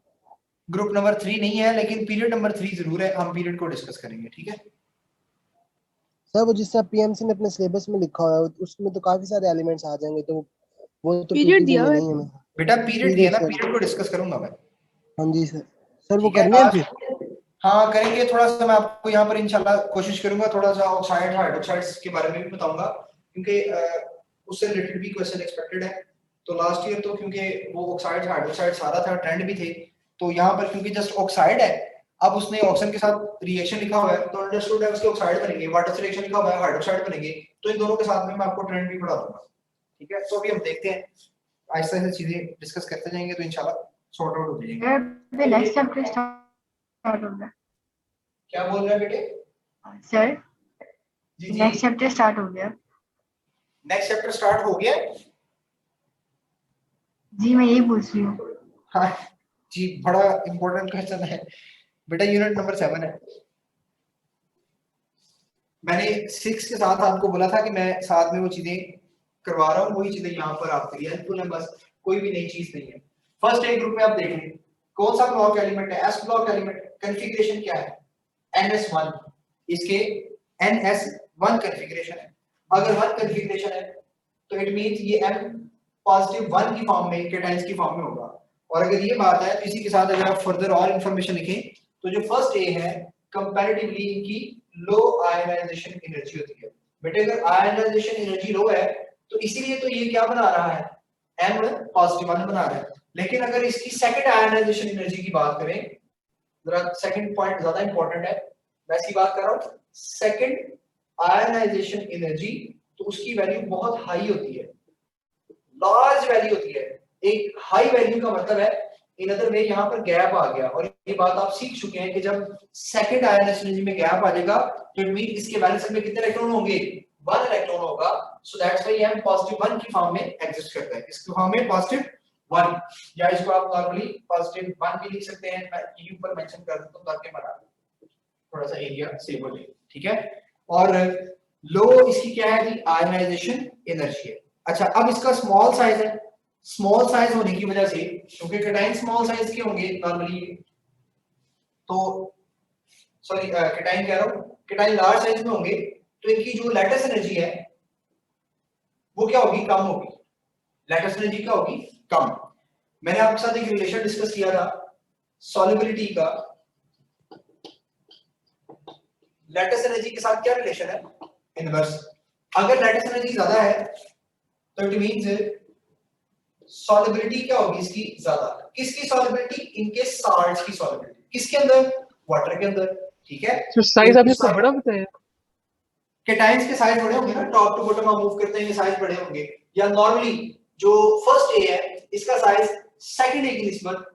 ग्रुप नंबर 3 नहीं है, लेकिन पीरियड नंबर 3 जरूर है, हम पीरियड को डिस्कस करेंगे, ठीक है। सर वो जिससे पीएमसी ने अपने सिलेबस में लिखा हुआ है उसमें तो काफी सारे एलिमेंट्स आ जाएंगे, तो वो तो पीरियड पीटीबी दिया में हुआ नहीं है। बेटा पीरियड दिया ना, सर। पीरियड को डिस्कस करूंगा मैं। हाँ जी सर। सर वो ठीक है, करने हैं आज फिर? हाँ करेंगे, थोड़ा सा मैं आपको यहाँ पर इंशाल्लाह कोशिश करूंगा, थोड़ा सा ऑक्साइड हाइड्रोक्साइड्स के बारे में भी बताऊंगा, क्योंकि उससे रिलेटेड भी क्वेश्चन एक्सपेक्टेड है। तो लास्ट ईयर तो क्योंकि वो ऑक्साइड हाइड्रोक्साइड सारा था, ट्रेंड भी थे, तो यहाँ पर क्योंकि जस्ट ऑक्साइड है, अब उसने ऑक्सीजन के साथ रिएक्शन लिखा हुआ है तो अंडरस्टूड है उसके ऑक्साइड बनेंगे, वाटर से रिएक्शन लिखा हुआ है हाइड्रोक्साइड बनेंगे, तो इन दोनों के साथ में मैं आपको ट्रेंड भी पढ़ा दूंगा, ठीक है। तो अभी हम देखते हैं, आहिस्ता आहिस्ता चीजें डिस्कस करते जाएंगे तो इंशाल्लाह सॉर्ट आउट हो जाएंगे। नेक्स्ट चैप्टर स्टार्ट हो गया। क्या बोल रहे हैं बेटे? सर जी जी, नेक्स्ट चैप्टर स्टार्ट हो गया। नेक्स्ट चैप्टर स्टार्ट हो गया? जी मैं यही पूछ रही हूँ। हाँ जी, बड़ा इंपॉर्टेंट क्वेश्चन है बेटा, यूनिट नंबर 7 है। मैंने 6 के साथ आपको बोला था कि मैं साथ में वो चीजें करवा रहा हूँ, वही चीजें यहाँ पर आपके लिए हेल्पफुल है, बस कोई भी नई चीज नहीं है। फर्स्ट ए ग्रुप में आप देखें कौन सा ब्लॉक एलिमेंट है, एस ब्लॉक एलिमेंट, कॉन्फ़िगरेशन क्या है, NS1, इसके NS1 कॉन्फ़िगरेशन है। अगर 1 कॉन्फ़िगरेशन है तो इट मींस ये M पॉजिटिव 1 की फॉर्म में, कैटायंस की फॉर्म में होगा। और अगर ये बात है तो इसी के साथ अगर आप फर्दर और इंफॉर्मेशन लिखें तो जो फर्स्ट ए है कंपैरेटिवली इनकी लो आयनाइजेशन एनर्जी होती है। बेटे अगर आयनाइजेशन एनर्जी लो है तो इसीलिए तो ये क्या बना रहा है, M पॉजिटिव 1 बना रहा है। लेकिन अगर इसकी सेकंड आयनाइजेशन एनर्जी की बात करें, जरा सेकंड पॉइंट ज्यादा इंपॉर्टेंट है, मैं इसकी बात कर रहा हूं, सेकंड आयनाइजेशन एनर्जी, तो उसकी वैल्यू बहुत हाई होती है, लार्ज वैल्यू होती है। एक हाई वैल्यू का मतलब है इन अदर वे यहाँ पर गैप आ गया, और ये बात आप सीख चुके हैं कि जब सेकंड आयनाइजेशन एनर्जी में गैप आ जाएगा तो इट मीन इसके वैलेंस में कितने इलेक्ट्रॉन होंगे, 1 इलेक्ट्रॉन होगा। So that's why M positive 1 की फॉर्म में एग्जिस्ट करता है, इसकी फॉर्म में पॉजिटिव 1, या इसको आप नॉर्मली पॉजिटिव 1 भी लिख सकते हैं, मैं यहीं ऊपर मेंशन कर देता हूं ताकि हमारा थोड़ा सा एरिया सेव हो जाए, ठीक है। और लो इसकी क्या है जी, आयनाइजेशन एनर्जी है। अच्छा अब इसका स्मॉल साइज है, स्मॉल साइज होने की वजह से, क्योंकि कैटायन स्मॉल साइज के होंगे नॉर्मली, तो सॉरी कैटायन कह रहा हूं, कैटायन लार्ज साइज में होंगे, तो इनकी जो लैटिस एनर्जी है वो क्या होगी, कम होगी। लैटिस एनर्जी क्या होगी, कम। मैंने आपके साथ एक रिलेशन डिस्कस किया था सॉल्युबिलिटी का, लैटिस एनर्जी के साथ क्या रिलेशन है, इनवर्स। अगर लैटिस एनर्जी ज्यादा है तो इट मींस सॉल्युबिलिटी क्या होगी इसकी ज्यादा। किसकी सॉल्युबिलिटी, इनके साल्ट्स की सॉल्युबिलिटी, किसके अंदर, वाटर के अंदर, ठीक है। तो साइज आपने इसका बड़ा बताया, कैटायंस के साइज बड़े होंगे ना, टॉप टू बॉटम आप मूव करते हैं ये साइज बड़े होंगे, या नॉर्मली जो फर्स्ट ए है इसका साइज सेकंड ए की निस्बत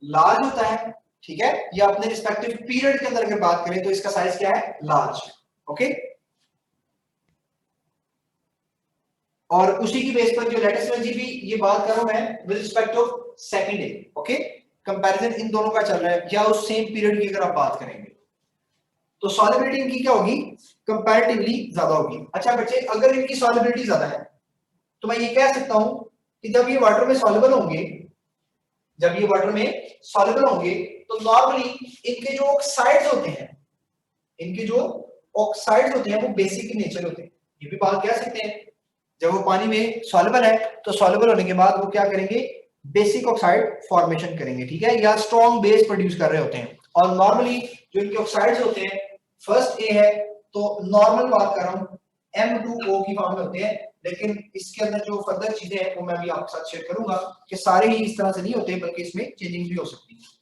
लार्ज होता है, ठीक है, या अपने रिस्पेक्टिव पीरियड के अंदर अगर बात करें तो इसका साइज क्या है, लार्ज। ओके, और उसी की बेस पर जो लेटेस्ट एनर्जी भी ये बात कर रहा हूं मैं with respect of second day. Okay, comparison इन दोनों का चल रहा है, या उस सेम पीरियड की अगर आप बात करेंगे तो सॉल्युबिलिटी इनकी क्या होगी, कंपैरेटिवली ज्यादा होगी। अच्छा बच्चे, अगर इनकी सॉल्युबिलिटी ज्यादा है तो मैं ये कह सकता हूं कि जब ये वाटर में सॉल्युबल होंगे, जब ये वाटर में सॉल्युबल होंगे तो नॉर्मली इनके जो ऑक्साइड्स होते हैं, इनके जो ऑक्साइड्स होते हैं वो बेसिक इन नेचर होते हैं। ये भी बात कह सकते हैं, जब वो पानी में सॉल्युबल है तो सॉल्युबल होने के बाद वो क्या करेंगे, बेसिक ऑक्साइड फॉर्मेशन करेंगे, ठीक है, या स्ट्रॉन्ग बेस प्रोड्यूस कर रहे होते हैं। और नॉर्मली जो इनके ऑक्साइड्स होते हैं, फर्स्ट ए है तो नॉर्मल बात कर रहा हूं M2O की फॉर्म में होते हैं, लेकिन इसके अंदर जो फर्दर चीजें हैं वो मैं भी आपके साथ शेयर करूंगा कि सारे ही इस तरह से नहीं होते, बल्कि इसमें चेंजिंग भी हो सकती है।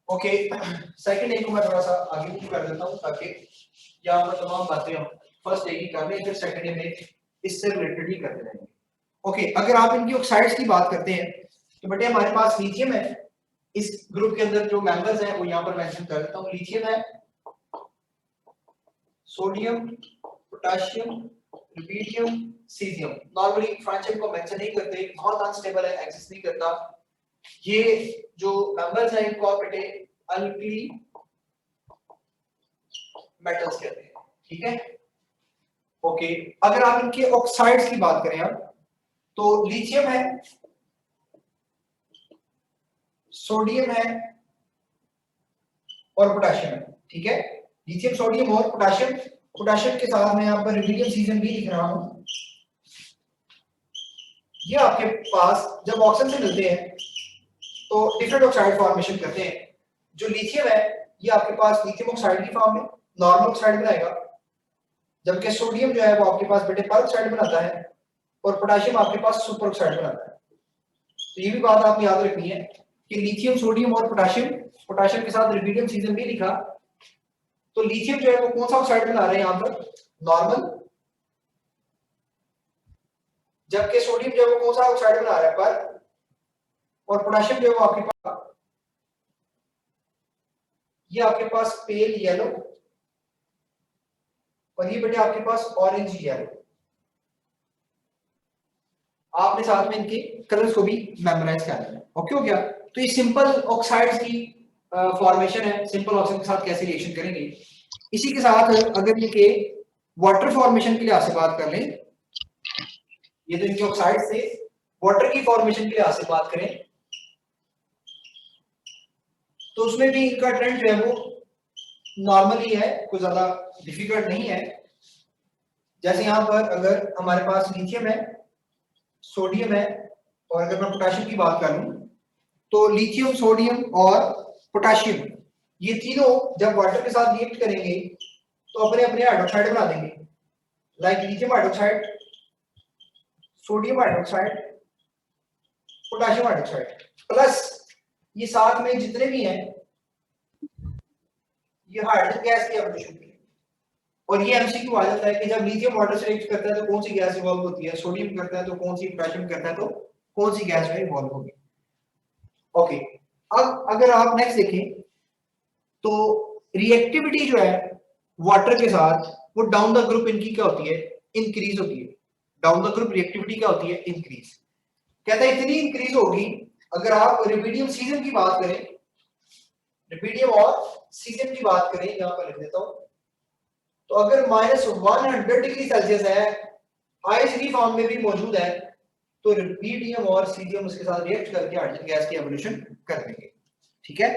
ओके, सेकंड ए को मैं थोड़ा सा आगे मूव कर देता हूं ताकि यहाँ पर तमाम बातें हम फर्स्ट ए की कर लें, फिर सेकंड ए में इससे रिलेटेड ही करते रहेंगे। ओके, अगर आप इनकी ऑक्साइड्स की बात करते हैं तो बेटे हमारे पास लिथियम है, इस ग्रुप के अंदर जो मेंबर्स हैं वो यहाँ पर मेंशन कर देता हूँ। लिथियम है, sodium, potassium, rubidium, caesium. Normally francium को मेंशन नहीं करते, बहुत अनस्टेबल है, एग्जिस्ट नहीं करता। ये जो मेंबर्स हैं इनको आप बेटे अल्कली मेटल्स कहते हैं, ठीक है। ओके, अगर आप इनके ऑक्साइड्स की बात करें अब तो लिथियम है, सोडियम है और पोटेशियम है, ठीक है। लिथियम, सोडियम और पोटेशियम, पोटेशियम के साथ मैं यहाँ पर रुबिडियम, सीजियम भी लिख रहा हूं। ये आपके पास जब ऑक्सीजन से मिलते हैं तो डिफरेंट ऑक्साइड फॉर्मेशन करते हैं। जो लिथियम है ये आपके पास लिथियम ऑक्साइड की फॉर्म में नॉर्मल ऑक्साइड बनाएगा, जबकि सोडियम जो है वो आपके पास बेटे पर ऑक्साइड बनाता है और पोटेशियम आपके पास सुपर ऑक्साइड बनाता है। तो ये भी बात आपने याद रखनी है कि लिथियम, सोडियम और पोटेशियम, पोटेशियम के साथ रुबिडियम, सीजियम भी लिखा। तो लिथियम जो है वो कौन सा ऑक्साइड बना रहा है यहाँ पर, नॉर्मल, जबकि सोडियम जो है वो कौन सा ऑक्साइड बना रहा है, पर, और पोटेशियम जो है वो आपके पास, ये आपके पास पेल येलो और ये बेटे आपके पास ऑरेंज येलो। आपने साथ में इनके कलर्स को भी मेमोराइज कर लेना। ओके हो गया। तो ये सिंपल ऑक्साइड्स की फॉर्मेशन है, सिंपल ऑक्सीजन के साथ कैसे रिएक्शन करेंगे। इसी के साथ अगर ये के वाटर फॉर्मेशन के लिहाज से बात कर लें, ये तो इनके ऑक्साइड से वाटर की फॉर्मेशन के लिहाज से बात करें तो उसमें भी इनका ट्रेंड जो है वो नॉर्मल ही है, कोई ज्यादा डिफिकल्ट नहीं है। जैसे यहाँ पर अगर हमारे पास लिथियम है, सोडियम है और अगर मैं पोटेशियम की बात कर लूं तो लिथियम, सोडियम और पोटेशियम ये तीनों जब वाटर के साथ रिएक्ट करेंगे तो अपने अपने हाइड्रोक्साइड बना देंगे, like lithium hydroxide, sodium hydroxide, potassium hydroxide, plus ये साथ में जितने भी हैं ये हाइड्रोजन गैस की एवोल्यूशन की। और ये एमसीक्यू आ जाता है कि जब लिथियम वाटर से रिएक्ट करता है तो कौन सी गैस इवॉल्व होती है, सोडियम करता है तो कौन सी, पोटेशियम करता है तो कौन सी गैस में इवॉल्व होगी। ओके, अब अगर आप नेक्स्ट देखें तो रिएक्टिविटी जो है वाटर के साथ वो डाउन द ग्रुप इनकी क्या होती है, इंक्रीज होती है। डाउन द ग्रुप रिएक्टिविटी क्या होती है, इंक्रीज। कहता है इतनी इंक्रीज होगी अगर आप रुबिडियम, सीजियम की बात करें, रुबिडियम और सीजियम की बात करें, यहां पर लिख देता हूं, तो अगर -100 डिग्री सेल्सियस है, आईएसडी फॉर्म में भी मौजूद है, तो रुबिडियम और सीजियम उसके साथ रिएक्ट करके हाइड्रोजन गैस की एवोल्यूशन कर देंगे, ठीक है।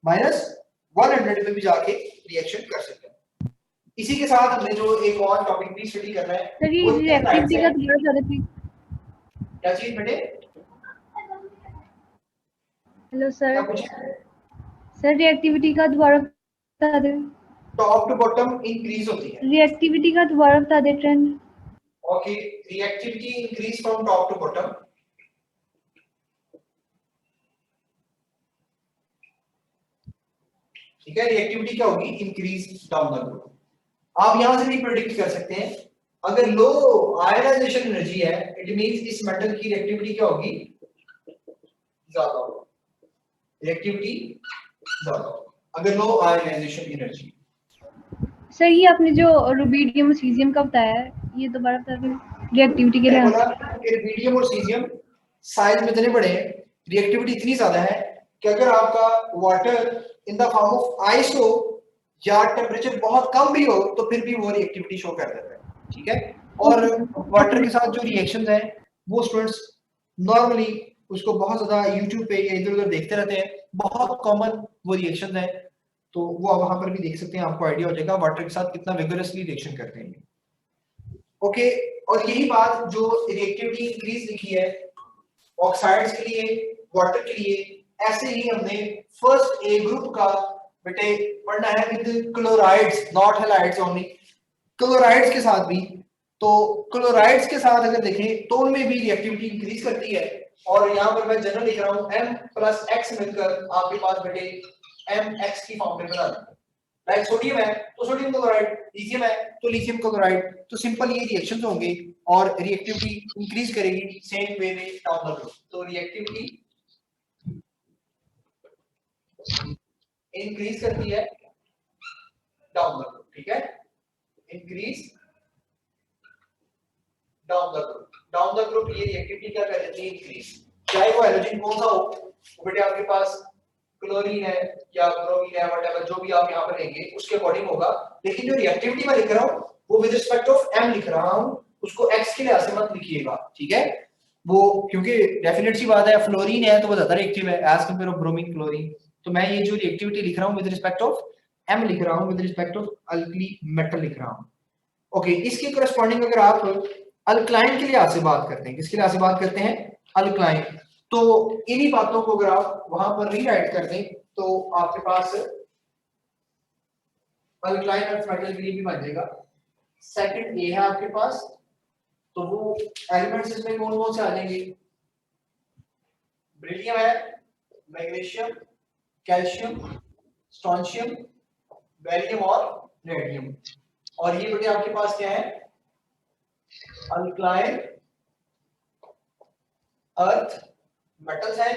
-100 पे भी जाके रिएक्शन कर सकते हैं। इसी के साथ हमने जो एक और टॉपिक भी स्टडी करना है, सर ये रिएक्टिविटी का थोड़ा ज्यादा क्या चीज बेटे, हेलो सर, सर रिएक्टिविटी का दोबारा बता दें। टॉप टू बॉटम इंक्रीज होती है। रिएक्टिविटी का दोबारा बता दें trend. Okay, reactivity increase from top to bottom. ठीक है, रिएक्टिविटी क्या होगी, इंक्रीज डाउन द ग्रुप। आप यहां से भी प्रेडिक्ट कर सकते हैं, अगर लो आयनाइजेशन एनर्जी है इट मींस इस मेटल की रिएक्टिविटी क्या होगी, ज्यादा होगी। रिएक्टिविटी ज्यादा अगर लो आयनाइजेशन एनर्जी। सर ये आपने जो रुबीडियम और सीजियम का बताया है, ये दोबारा बता दें रिएक्टिविटी के मैंने लिए। बोला कि रुबीडियम और सीजियम साइज में इतने बड़े हैं, रिएक्टिविटी इतनी ज्यादा है कि अगर आपका water in the form of ice हो या टेम्परेचर बहुत कम भी हो तो फिर भी वो रिएक्टिविटी शो कर देता है, ठीक है। और वाटर के साथ जो रिएक्शंस हैं वो स्टूडेंट्स नॉर्मली उसको बहुत ज्यादा यूट्यूब पे या इधर उधर देखते रहते हैं, बहुत कॉमन वो रिएक्शन है, तो वो आप वहां पर भी देख सकते हैं, आपको आइडिया हो जाएगा वाटर के साथ कितना विगरसली रिएक्शन करते हैं। ओके, और यही बात जो रिएक्टिविटी इंक्रीज लिखी है ऑक्साइड्स के लिए, वाटर के लिए, ऐसे ही हमने फर्स्ट ए ग्रुप का बेटे पढ़ना है with chlorides, not halides only, chlorides के साथ भी। तो क्लोराइड्स के साथ अगर देखें तो उनमें भी रिएक्टिविटी इंक्रीज करती है, और यहाँ पर मैं जनरल लिख रहा हूँ M+X मिलकर आपके पास बेटे MX की फॉर्म में बना देंगे। लाइक सोडियम है तो सोडियम क्लोराइड, लिथियम है तो लिथियम क्लोराइड, तो सिंपल ये रिएक्शंस होंगे और रिएक्टिविटी इंक्रीज करेगी सेम वे में डाउन द रोड। तो रिएक्टिविटी इंक्रीज करती है डाउन द रोड, ठीक है, increase down the group, down the group ये रिएक्टिविटी क्या कर देती है इंक्रीज, चाहे वो हैलोजन कौन सा हो, वो बेटे आपके पास क्लोरीन है या ब्रोमीन है, व्हाटएवर जो भी आप यहां पर लेंगे उसके अकॉर्डिंग होगा। लेकिन जो रिएक्टिविटी मैं लिख रहा हूं वो विद रिस्पेक्ट ऑफ m लिख रहा हूं, उसको x के लिहाज से मत लिखिएगा, ठीक है। वो क्योंकि डेफिनेट सी बात है फ्लोरीन है तो वो ज्यादा रिएक्टिव है as compare to bromine chlorine, तो मैं ये जो रिएक्टिविटी लिख रहा हूं विद रिस्पेक्ट ऑफ m लिख रहा हूं, with respect of alkali metal लिख रहा हूं। ओके, इसके करस्पॉन्डिंग अगर आप अल्कलाइन के लिहाज से बात करते हैं, किसके लिहाज से बात करते हैं, अल्कलाइन, तो इन्हीं बातों को अगर आप वहां पर रीराइट कर दें तो आपके पास अल्कलाइन अर्थ मेटल के लिए भी बन जाएगा। सेकंड ए है आपके पास, तो वो एलिमेंट्स इसमें कौन कौन से आ जाएंगे, बेरिलियम है, मैग्नीशियम, कैल्शियम, स्ट्रोंशियम, बेरियम और रेडियम। और ये बेटे आपके पास क्या है, अल्कलाइन अर्थ मेटल्स हैं।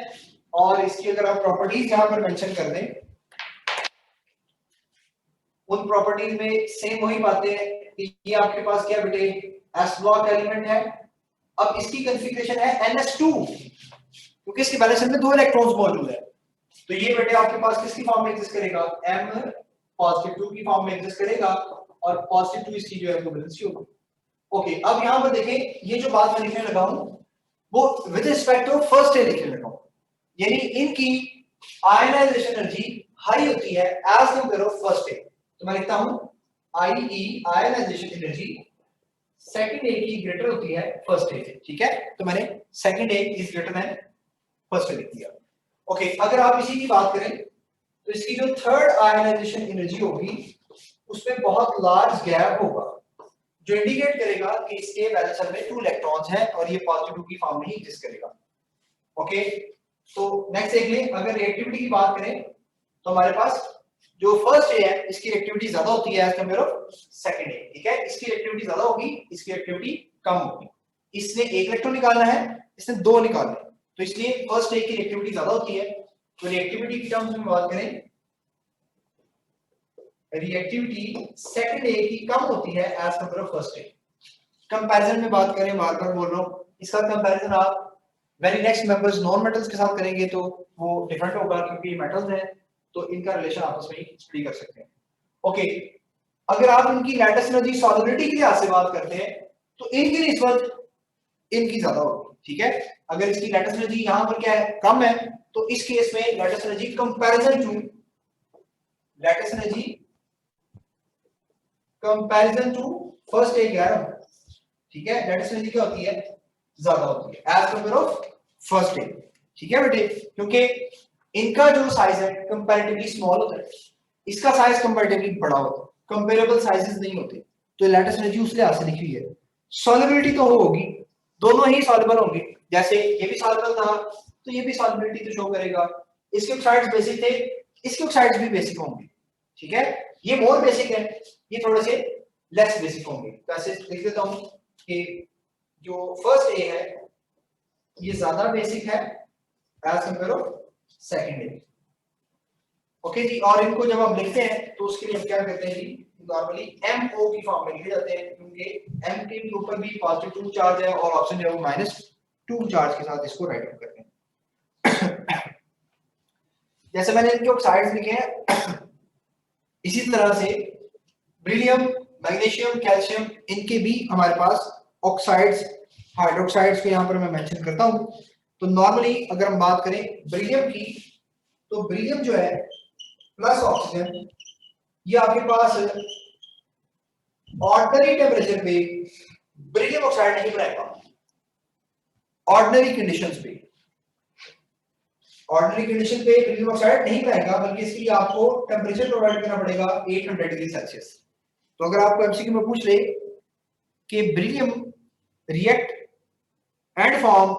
और इसकी अगर आप प्रॉपर्टीज यहां पर मेंशन कर दें, उन प्रॉपर्टीज में सेम वही बातें हैं कि ये आपके पास क्या बेटे एस ब्लॉक एलिमेंट है। अब इसकी कॉन्फ़िगरेशन है NS2, क्योंकि इसके बैलेंस में 2 इलेक्ट्रॉन्स मौजूद है, तो ये बेटे आपके पास किसकी फॉर्म में एग्जिस्ट करेगा, M+2 की फॉर्म में एग्जिस्ट करेगा, और +2 इसकी जो है वो वैलेंसी होगी। ओके, अब यहां पर देखें ये जो बात मैं लिखने लगा हूं वो विद रिस्पेक्ट टू फर्स्ट ए लिखने लगा हूं, यानी इनकी आयनाइजेशन एनर्जी हाई होती है as compare to first A. तो मैं लिखता हूं IE ionization energy second A की ग्रेटर होती है फर्स्ट ए से, ठीक है। तो मैंने second A is greater than first A लिख दिया। ओके, अगर आप इसी की बात करें तो इसकी जो थर्ड आयनाइजेशन एनर्जी होगी उसमें बहुत लार्ज गैप होगा, जो इंडिकेट करेगा कि इसके वैलेंस शेल में 2 इलेक्ट्रॉन्स हैं और ये +2 की फॉर्म में ही एग्जिस्ट करेगा। ओके, तो नेक्स्ट देख लें, अगर रिएक्टिविटी की बात करें तो हमारे पास जो फर्स्ट ए है इसकी रिएक्टिविटी ज्यादा होती है as compare to second A, ठीक है। इसकी रिएक्टिविटी ज्यादा होगी, इसकी रिएक्टिविटी कम होगी। इसने 1 इलेक्ट्रॉन निकालना है, इसने 2 निकालने, तो इसलिए फर्स्ट ए की रिएक्टिविटी ज्यादा होती है। तो रिएक्टिविटी की टर्म्स में बात करें, रिएक्टिविटी सेकंड ए की कम होती है as compare to first A. Comparison में बात करें, बार-बार बोल रहा हूं, इसका कंपैरिजन आप very next members non metals के साथ करेंगे तो वो डिफरेंट होगा, क्योंकि मेटल्स हैं तो इनका रिलेशन आपस में ही स्टडी कर सकते हैं। ओके, अगर आप इनकी लैटिस एनर्जी सॉल्युबिलिटी के लिहाज से बात करते हैं तो इनकी निस्बत इनकी ज्यादा होगी, ठीक है। अगर इसकी लैटिस एनर्जी यहां पर क्या है, कम है, तो इस केस में lattice energy comparison to lattice energy comparison to first A क्या है, ठीक है, लैटिस एनर्जी क्या होती है, ज्यादा होती है एज कंपेयर टू फर्स्ट ए, ठीक है बेटे, क्योंकि इनका जो साइज है कंपैरेटिवली स्मॉल होता है, इसका साइज कंपैरेटिवली बड़ा होता है, कंपेरेबल साइजेस नहीं होते, तो लैटिस एनर्जी उस लिहाज से लिखी हुई है। सॉल्युबिलिटी तो होगी, दोनों ही सॉल्युबल होंगे, जैसे ये भी सॉल्युबल था तो ये भी सॉल्युबिलिटी तो शो करेगा। इसके ऑक्साइड्स बेसिक थे, इसके ऑक्साइड्स भी बेसिक होंगे, ठीक है। ये मोर बेसिक है, ये थोड़े से लेस बेसिक होंगे। तो ऐसे लिख देता हूं कि जो फर्स्ट ए है ये ज्यादा बेसिक है as compare to second A. Okay जी, और इनको जब हम लिखते हैं तो उसके लिए हम क्या करते हैं जी, नॉर्मली MO की फॉर्म में लिखे जाते हैं, क्योंकि M के ऊपर भी +2 चार्ज है और ऑप्शन जो है वो -2 चार्ज के साथ इसको राइट आउट करते हैं। जैसे मैंने इनके ऑक्साइड्स लिखे हैं, इसी तरह से बेरिलियम, मैग्नीशियम, कैल्शियम, इनके भी हमारे पास ऑक्साइड्स, हाइड्रोक्साइड्स को यहाँ पर मैं मेंशन करता हूँ। तो नॉर्मली अगर हम बात करें बेरिलियम की, तो बेरिलियम जो है प्लस ऑक्सीजन, ये आपके पास ऑर्डिनरी टेम्परेचर पे बेरिलियम ऑक्साइड नहीं बनाएगा, ऑर्डिनरी कंडीशंस पे, ऑर्डिनरी कंडीशन पे बेरिलियम ऑक्साइड नहीं बनाएगा, बल्कि इसके लिए आपको टेम्परेचर प्रोवाइड करना पड़ेगा 800 डिग्री सेल्सियस। तो अगर आपको एमसीक्यू में पूछ ले कि बेरिलियम रिएक्ट एंड फॉर्म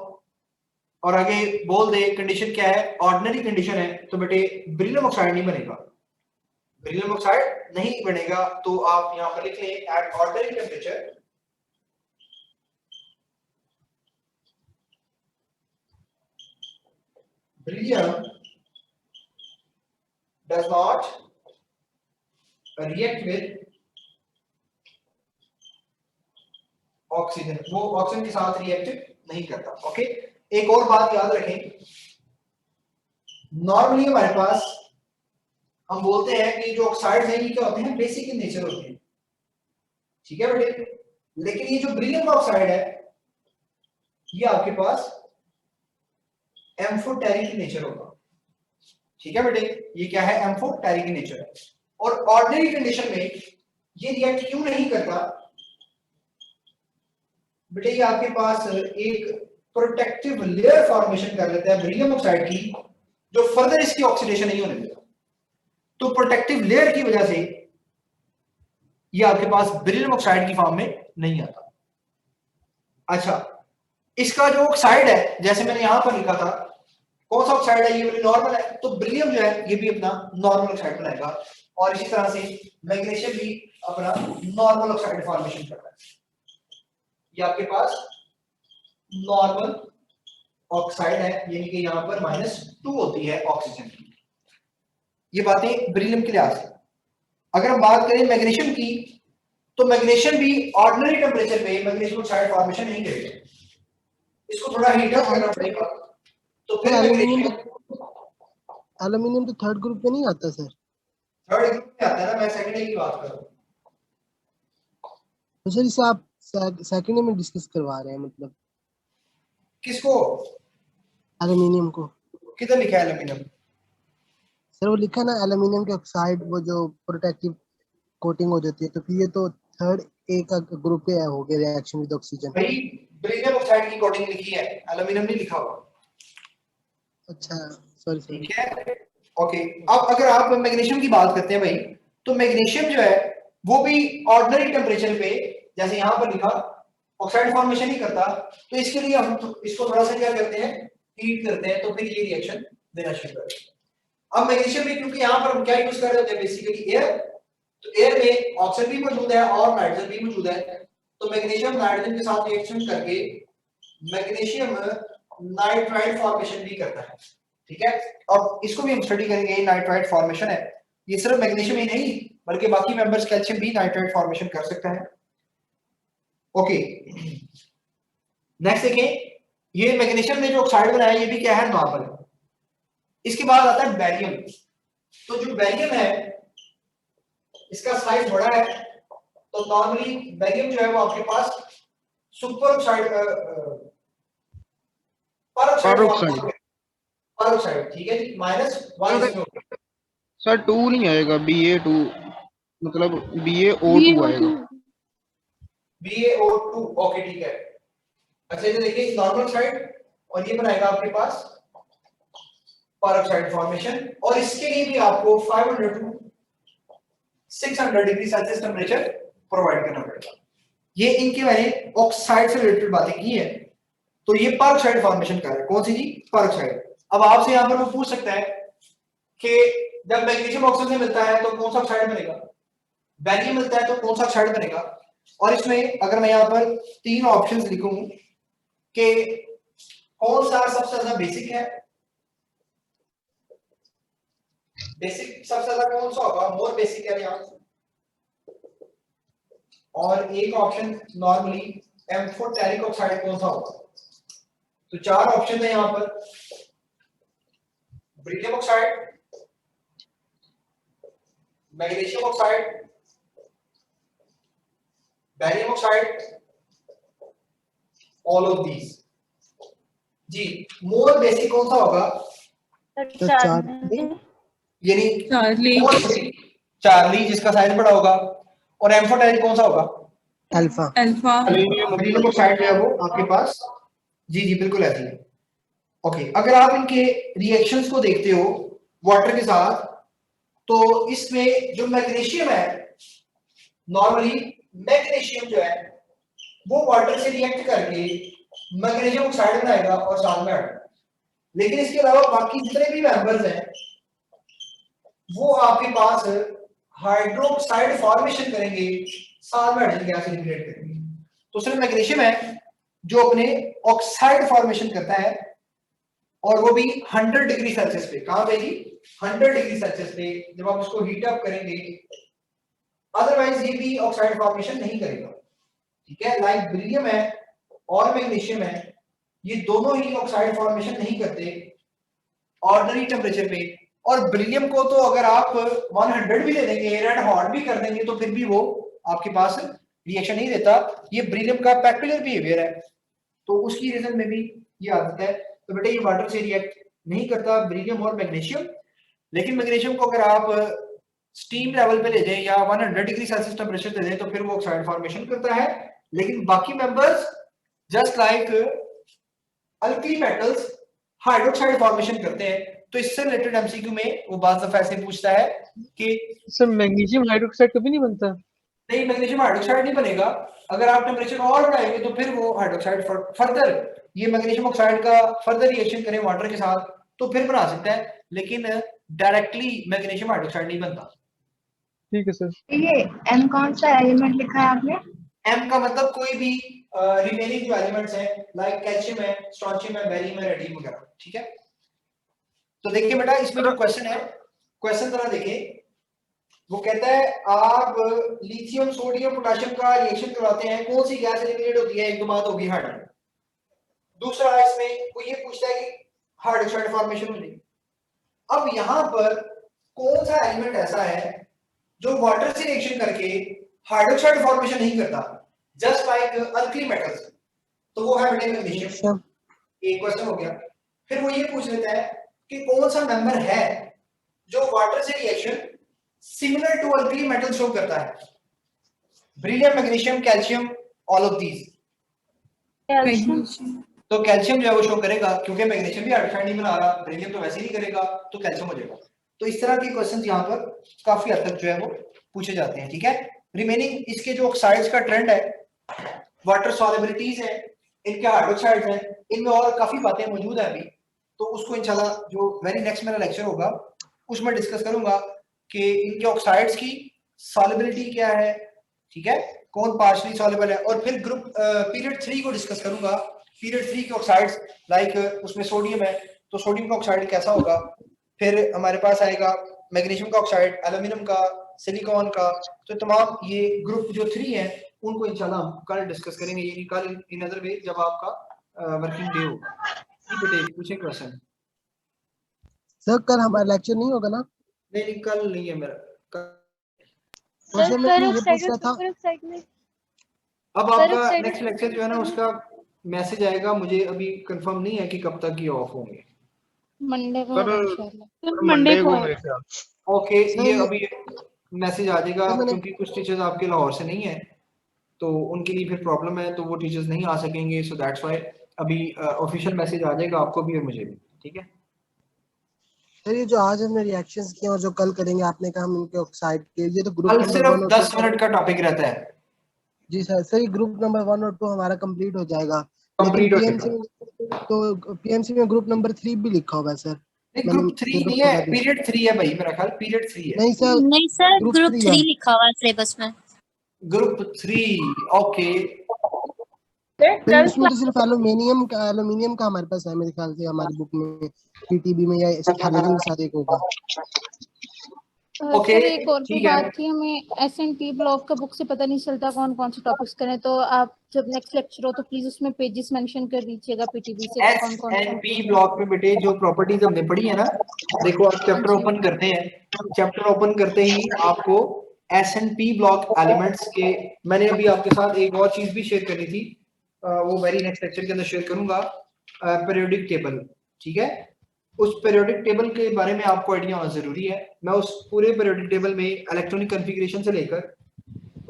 और आगे बोल दे कंडीशन क्या है, ऑर्डिनरी कंडीशन है, तो बेटे बेरिलियम ऑक्साइड नहीं बनेगा, बेरिलियम ऑक्साइड नहीं बनेगा। तो आप यहां पर लिख लें at ordinary temperature beryllium does not react with oxygen, वो ऑक्सीजन के साथ रिएक्ट नहीं करता। ओके, एक और बात याद रखें, नॉर्मली हमारे पास हम बोलते हैं कि जो ऑक्साइड्स हैं ये क्या होते हैं, बेसिक इन नेचर होते हैं, ठीक है बेटे, लेकिन ये जो बेरिलियम ऑक्साइड है ये आपके पास एम्फोटेरिक नेचर होगा, ठीक है बेटे, ये क्या है, एम्फोटेरिक नेचर है। और ऑर्डिनरी कंडीशन में ये रिएक्ट क्यों नहीं करता बेटे, ये आपके पास एक प्रोटेक्टिव लेयर फॉर्मेशन कर लेता है बेरिलियम ऑक्साइड की, जो फर्दर इसकी ऑक्सीडेशन नहीं होने देता। तो प्रोटेक्टिव लेयर की वजह से ये आपके पास बेरिलियम ऑक्साइड की फॉर्म में नहीं आता। अच्छा, इसका जो ऑक्साइड है, जैसे मैंने यहां पर लिखा था, कौन सा ऑक्साइड है, ये नॉर्मल है, तो बेरिलियम जो है ये भी अपना नॉर्मल ऑक्साइड बनाएगा, और इसी तरह से मैग्नीशियम भी अपना नॉर्मल ऑक्साइड फॉर्मेशन करता है। ये आपके पास नॉर्मल ऑक्साइड है, यानी कि यहां पर -2 होती है ऑक्सीजन की। ये बातें बेरिलियम के लिहाज से। अगर हम बात करें मैग्नीशियम की, तो मैग्नीशियम भी ऑर्डिनरी टेम्परेचर पे मैग्नीशियम ऑक्साइड फॉर्मेशन नहीं करेगा, इसको थोड़ा हीट अप करना पड़ेगा। तो फिर एल्युमिनियम तो थर्ड ग्रुप में नहीं आता सर? थर्ड ग्रुप में आता है ना, मैं सेकेंडरी की बात कर रहा हूं। तो सर इसे आप सेकेंडरी में डिस्कस करवा रहे हैं, मतलब किसको? एल्युमिनियम को। किधर लिखा है एल्युमिनियम? सर वो लिखा ना एल्युमिनियम के ऑक्साइड, वो जो प्रोटेक्टिव कोटिंग हो जाती है, तो फिर ये तो थर्ड ए का ग्रुप पे हो गया रिएक्शन विद ऑक्सीजन। भाई बेरिलियम ऑक्साइड की कोटिंग लिखी है, एल्युमिनियम नहीं लिखा हुआ। अच्छा सॉरी सर, ठीक है, ओके। अब अगर आप मैग्नीशियम की बात करते हैं भाई, तो मैग्नीशियम जो है वो भी ऑर्डिनरी टेम्परेचर पे, जैसे यहां पर लिखा, ऑक्साइड फॉर्मेशन नहीं करता, तो इसके लिए हम इसको थोड़ा सा क्या करते हैं, हीट करते हैं, तो फिर ये रिएक्शन देना शुरू करते हैं। अब मैग्नीशियम में क्योंकि यहां पर हम क्या यूज कर रहे होते हैं, बेसिकली एयर, तो एयर में ऑक्सीजन भी मौजूद है और नाइट्रोजन भी मौजूद है, तो मैग्नीशियम नाइट्रोजन के साथ रिएक्शन करके मैग्नीशियम नाइट्राइड फॉर्मेशन भी करता है, ठीक है। अब इसको भी हम स्टडी करेंगे, ये नाइट्राइड फॉर्मेशन है, ये सिर्फ मैग्नीशियम ही नहीं बल्कि बाकी मेंबर्स कैल्शियम भी नाइट्राइड फॉर्मेशन कर सकता है। ओके, नेक्स्ट देखें, ये मैग्नीशियम ने जो ऑक्साइड बनाया ये भी क्या है, नॉर्मल है। इसके बाद आता है बैरियम। तो जो बैरियम है इसका साइज बड़ा है, तो नॉर्मली बैरियम जो है वो आपके पास सुपर ऑक्साइड पर ठीक है जी, -1 सर 2 नहीं आएगा, BA2 मतलब BaO2 आएगा, BaO2। ओके ठीक है। अच्छा ये देखिए नॉर्मल ऑक्साइड, और ये बनाएगा आपके पास परऑक्साइड फॉर्मेशन, और इसके लिए भी आपको 500 to 600 degree Celsius temperature provide करना पड़ेगा। ये इनके मैंने ऑक्साइड से रिलेटेड बातें की है। तो ये परऑक्साइड फॉर्मेशन कर रहा है, कौन सी जी, परऑक्साइड। अब आपसे यहाँ पर वो पूछ सकता है कि जब मैग्नीशियम ऑक्सीजन से मिलता है तो कौन सा ऑक्साइड बनेगा, बैरियम मिलता है तो कौन सा ऑक्साइड बनेगा। और इसमें अगर मैं यहाँ पर 3 ऑप्शंस लिखूं कि कौन सा सबसे ज्यादा बेसिक है, बेसिक सबसे ज्यादा कौन सा होगा, मोर बेसिक है यहाँ, और एक ऑप्शन नॉर्मली एम्फोटेरिक ऑक्साइड कौन सा होगा। तो चार ऑप्शन है यहाँ पर, beryllium oxide, magnesium oxide, barium oxide, all of these. जी मोर बेसिक कौन सा होगा, यानी चार्ली जिसका साइज बड़ा होगा, और एम्फोटेरिक कौन सा होगा, अल्फा। बेरिलियम ऑक्साइड है वो आपके पास। जी जी बिल्कुल ऐसे ही। ओके, अगर आप इनके रिएक्शंस को देखते हो वाटर के साथ, तो इसमें जो मैग्नीशियम है, नॉर्मली मैग्नीशियम जो है वो वाटर से रिएक्ट करके मैग्नीशियम ऑक्साइड बनाएगा और साथ में ऐड। लेकिन इसके अलावा बाकी जितने भी मेंबर्स हैं वो आपके पास हाइड्रोक्साइड फॉर्मेशन करेंगे, साथ में हाइड्रोजन गैस एलिमिनेट करेंगे। तो सिर्फ मैग्नीशियम है जो अपने ऑक्साइड फॉर्मेशन करता है, और वो भी 100 डिग्री सेल्सियस पे। कहां पे जी, 100 डिग्री सेल्सियस पे जब आप उसको हीट अप करेंगे, अदरवाइज ये भी ऑक्साइड फॉर्मेशन नहीं करेगा। ठीक है, लाइक बेरिलियम है और मैग्नीशियम है, ये दोनों ही ऑक्साइड फॉर्मेशन नहीं करते ऑर्डिनरी टेम्परेचर पे। और बेरिलियम को तो अगर आप 100 भी ले देंगे, रेड हॉट भी कर देंगे, तो फिर भी वो आपके पास रिएक्शन नहीं देता। ये बेरिलियम का पेक्युलर बिहेवियर है, तो उसकी रीजन में भी ये आदत है। तो बेटा ये वाटर से रिएक्ट नहीं करता बेरिलियम और मैग्नीशियम। लेकिन मैग्नीशियम को अगर आप स्टीम लेवल पे ले जाएं या 100 डिग्री सेल्सियस टेम्परेचर दे दें, तो फिर वो ऑक्साइड फॉर्मेशन करता है। लेकिन बाकी members just like alkali metals hydroxide formation करते हैं। तो इससे रिलेटेड एमसीक्यू में वो बात दफा ऐसे पूछता है कि सर मैग्नीशियम हाइड्रोक्साइड कभी नहीं बनता। नहीं, मैग्नीशियम हाइड्रोक्साइड नहीं बनेगा। अगर आप टेम्परेचर और बढ़ाएंगे तो फिर वो हाइड्रोक्साइड फर्दर ये मैग्नीशियम ऑक्साइड का फर्दर रिएक्शन करें वाटर के साथ तो फिर बना सकता है, लेकिन डायरेक्टली मैग्नीशियम हाइड्रोक्साइड नहीं बनता। ठीक है सर। ये एम कौन सा एलिमेंट लिखा है आपने? एम का मतलब कोई भी रिमेनिंग जो एलिमेंट्स हैं, लाइक कैल्शियम है, स्ट्रोंशियम है, बेरियम है, रेडियम वगैरह। ठीक है, तो देखिए बेटा इसमें जो क्वेश्चन है, क्वेश्चन जरा देखिए। वो कहता है आप लिथियम सोडियम पोटेशियम का रिएक्शन करवाते हैं, कौन सी गैस एलिमिनेट होती है? एक तो बात होगी हाइड्रोजन। दूसरा इसमें वो ये पूछता है कि हाइड्रोक्साइड फॉर्मेशन होगी। अब यहाँ पर कौन सा एलिमेंट ऐसा है जो वाटर से रिएक्शन करके हाइड्रोक्साइड फॉर्मेशन नहीं करता, जस्ट लाइक अल्कली मेटल्स? तो वो है बेटा मैग्नीशियम। एक क्वेश्चन हो गया। फिर वो ये पूछ लेता है कि कौन सा मेंबर है जो वाटर से reaction similar to alkali metal show करता है? Beryllium, magnesium, calcium, all of these. तो कैल्शियम जो है वो शो करेगा, क्योंकि मैग्नीशियम भी हाइड्रोक्साइड नहीं बना रहा, बेरिलियम तो वैसे ही नहीं करेगा, तो कैल्शियम हो जाएगा। तो इस तरह के क्वेश्चंस यहाँ पर काफी हद तक जो है वो पूछे जाते हैं। ठीक है, रिमेनिंग इसके जो ऑक्साइड्स का ट्रेंड है, वाटर सॉल्युबिलिटीज है, इनके हाइड्रोक्साइड्स हैं, इनमें और काफी बातें मौजूद है अभी। तो उसको इंशाल्लाह जो वेरी नेक्स्ट मेरा लेक्चर होगा उसमें डिस्कस करूंगा कि इनके ऑक्साइड्स की सॉल्युबिलिटी क्या है। ठीक है, कौन पार्शियली सॉल्युबल है। और फिर ग्रुप पीरियड 3 को डिस्कस करूंगा। पीरियड 3 के ऑक्साइड्स लाइक उसमें सोडियम है, तो सोडियम का ऑक्साइड कैसा होगा। फिर हमारे पास आएगा मैग्नीशियम का ऑक्साइड, एल्यूमिनियम का, सिलिकॉन का। तो तमाम ये ग्रुप जो 3 है उनको इंशाल्लाह हम कल डिस्कस करेंगे, ये कल इन अदर वे जब आपका वर्किंग डे होगा। बेटे पूछे क्वेश्चन। सर कल हमारा लेक्चर नहीं होगा ना? नहीं कल नहीं है मेरा। सर मैं ये पूछ रहा था, अब आपका नेक्स्ट लेक्चर जो है ना उसका मैसेज आएगा, मुझे अभी कंफर्म नहीं है कि कब तक ये ऑफ होंगे। मंडे को सर मंडे को मेरे ख्याल। ओके, ये अभी मैसेज आ जाएगा क्योंकि कुछ टीचर्स आपके लाहौर से नहीं है तो उनके लिए फिर प्रॉब्लम है, तो वो टीचर्स नहीं आ सकेंगे। सो दैट्स व्हाई अभी ऑफिशियल मैसेज आ जाएगा आपको भी और मुझे भी। ठीक है सर, ये जो आज हमने रिएक्शंस किए और जो कल करेंगे, आपने कहा हम इनके ऑक्साइड के, ये तो ग्रुप कल नंबर सिर्फ 1 और 10 मिनट का टॉपिक रहता है। जी सर। सर ये ग्रुप नंबर 1 और 2 हमारा कंप्लीट हो जाएगा, कंप्लीट हो लेकिन पीएमसी में ग्रुप नंबर 3 भी लिखा हुआ है सर। ग्रुप 3 नहीं है, पीरियड 3 है भाई, मेरा ख्याल पीरियड 3 है। नहीं सर ग्रुप 3 लिखा हुआ है सिलेबस में। Group 3 okay. फिर इसमें तो सिर्फ एल्यूमिनियम का हमारे पास है मेरे ख्याल से, हमारी बुक में पीटीबी में या इसके में साथ एक होगा। ओके, सर एक और भी ठीक है। बात थी, हमें एसएनपी ब्लॉक का बुक से पता नहीं चलता कौन कौन से टॉपिक्स करें, तो आप जब नेक्स्ट लेक्चर हो तो प्लीज उसमें पेजेस मेंशन कर दीजिएगा पीटीबी से कि कौन कौन से एसएनपी ब्लॉक में बेटे जो प्रॉपर्टीज हमने पढ़ी है ना, देखो आप चैप्टर जी। ओपन करते हैं, चैप्टर ओपन करते ही आपको एसएनपी ब्लॉक एलिमेंट्स के, मैंने अभी आपके साथ एक और चीज भी शेयर करनी थी, वो वेरी नेक्स्ट लेक्चर के अंदर शेयर करूंगा, पीरियोडिक टेबल, ठीक है। उस पीरियोडिक टेबल के बारे में आपको आइडिया होना जरूरी है। मैं उस पूरे पीरियोडिक टेबल में इलेक्ट्रॉनिक कॉन्फ़िगरेशन से लेकर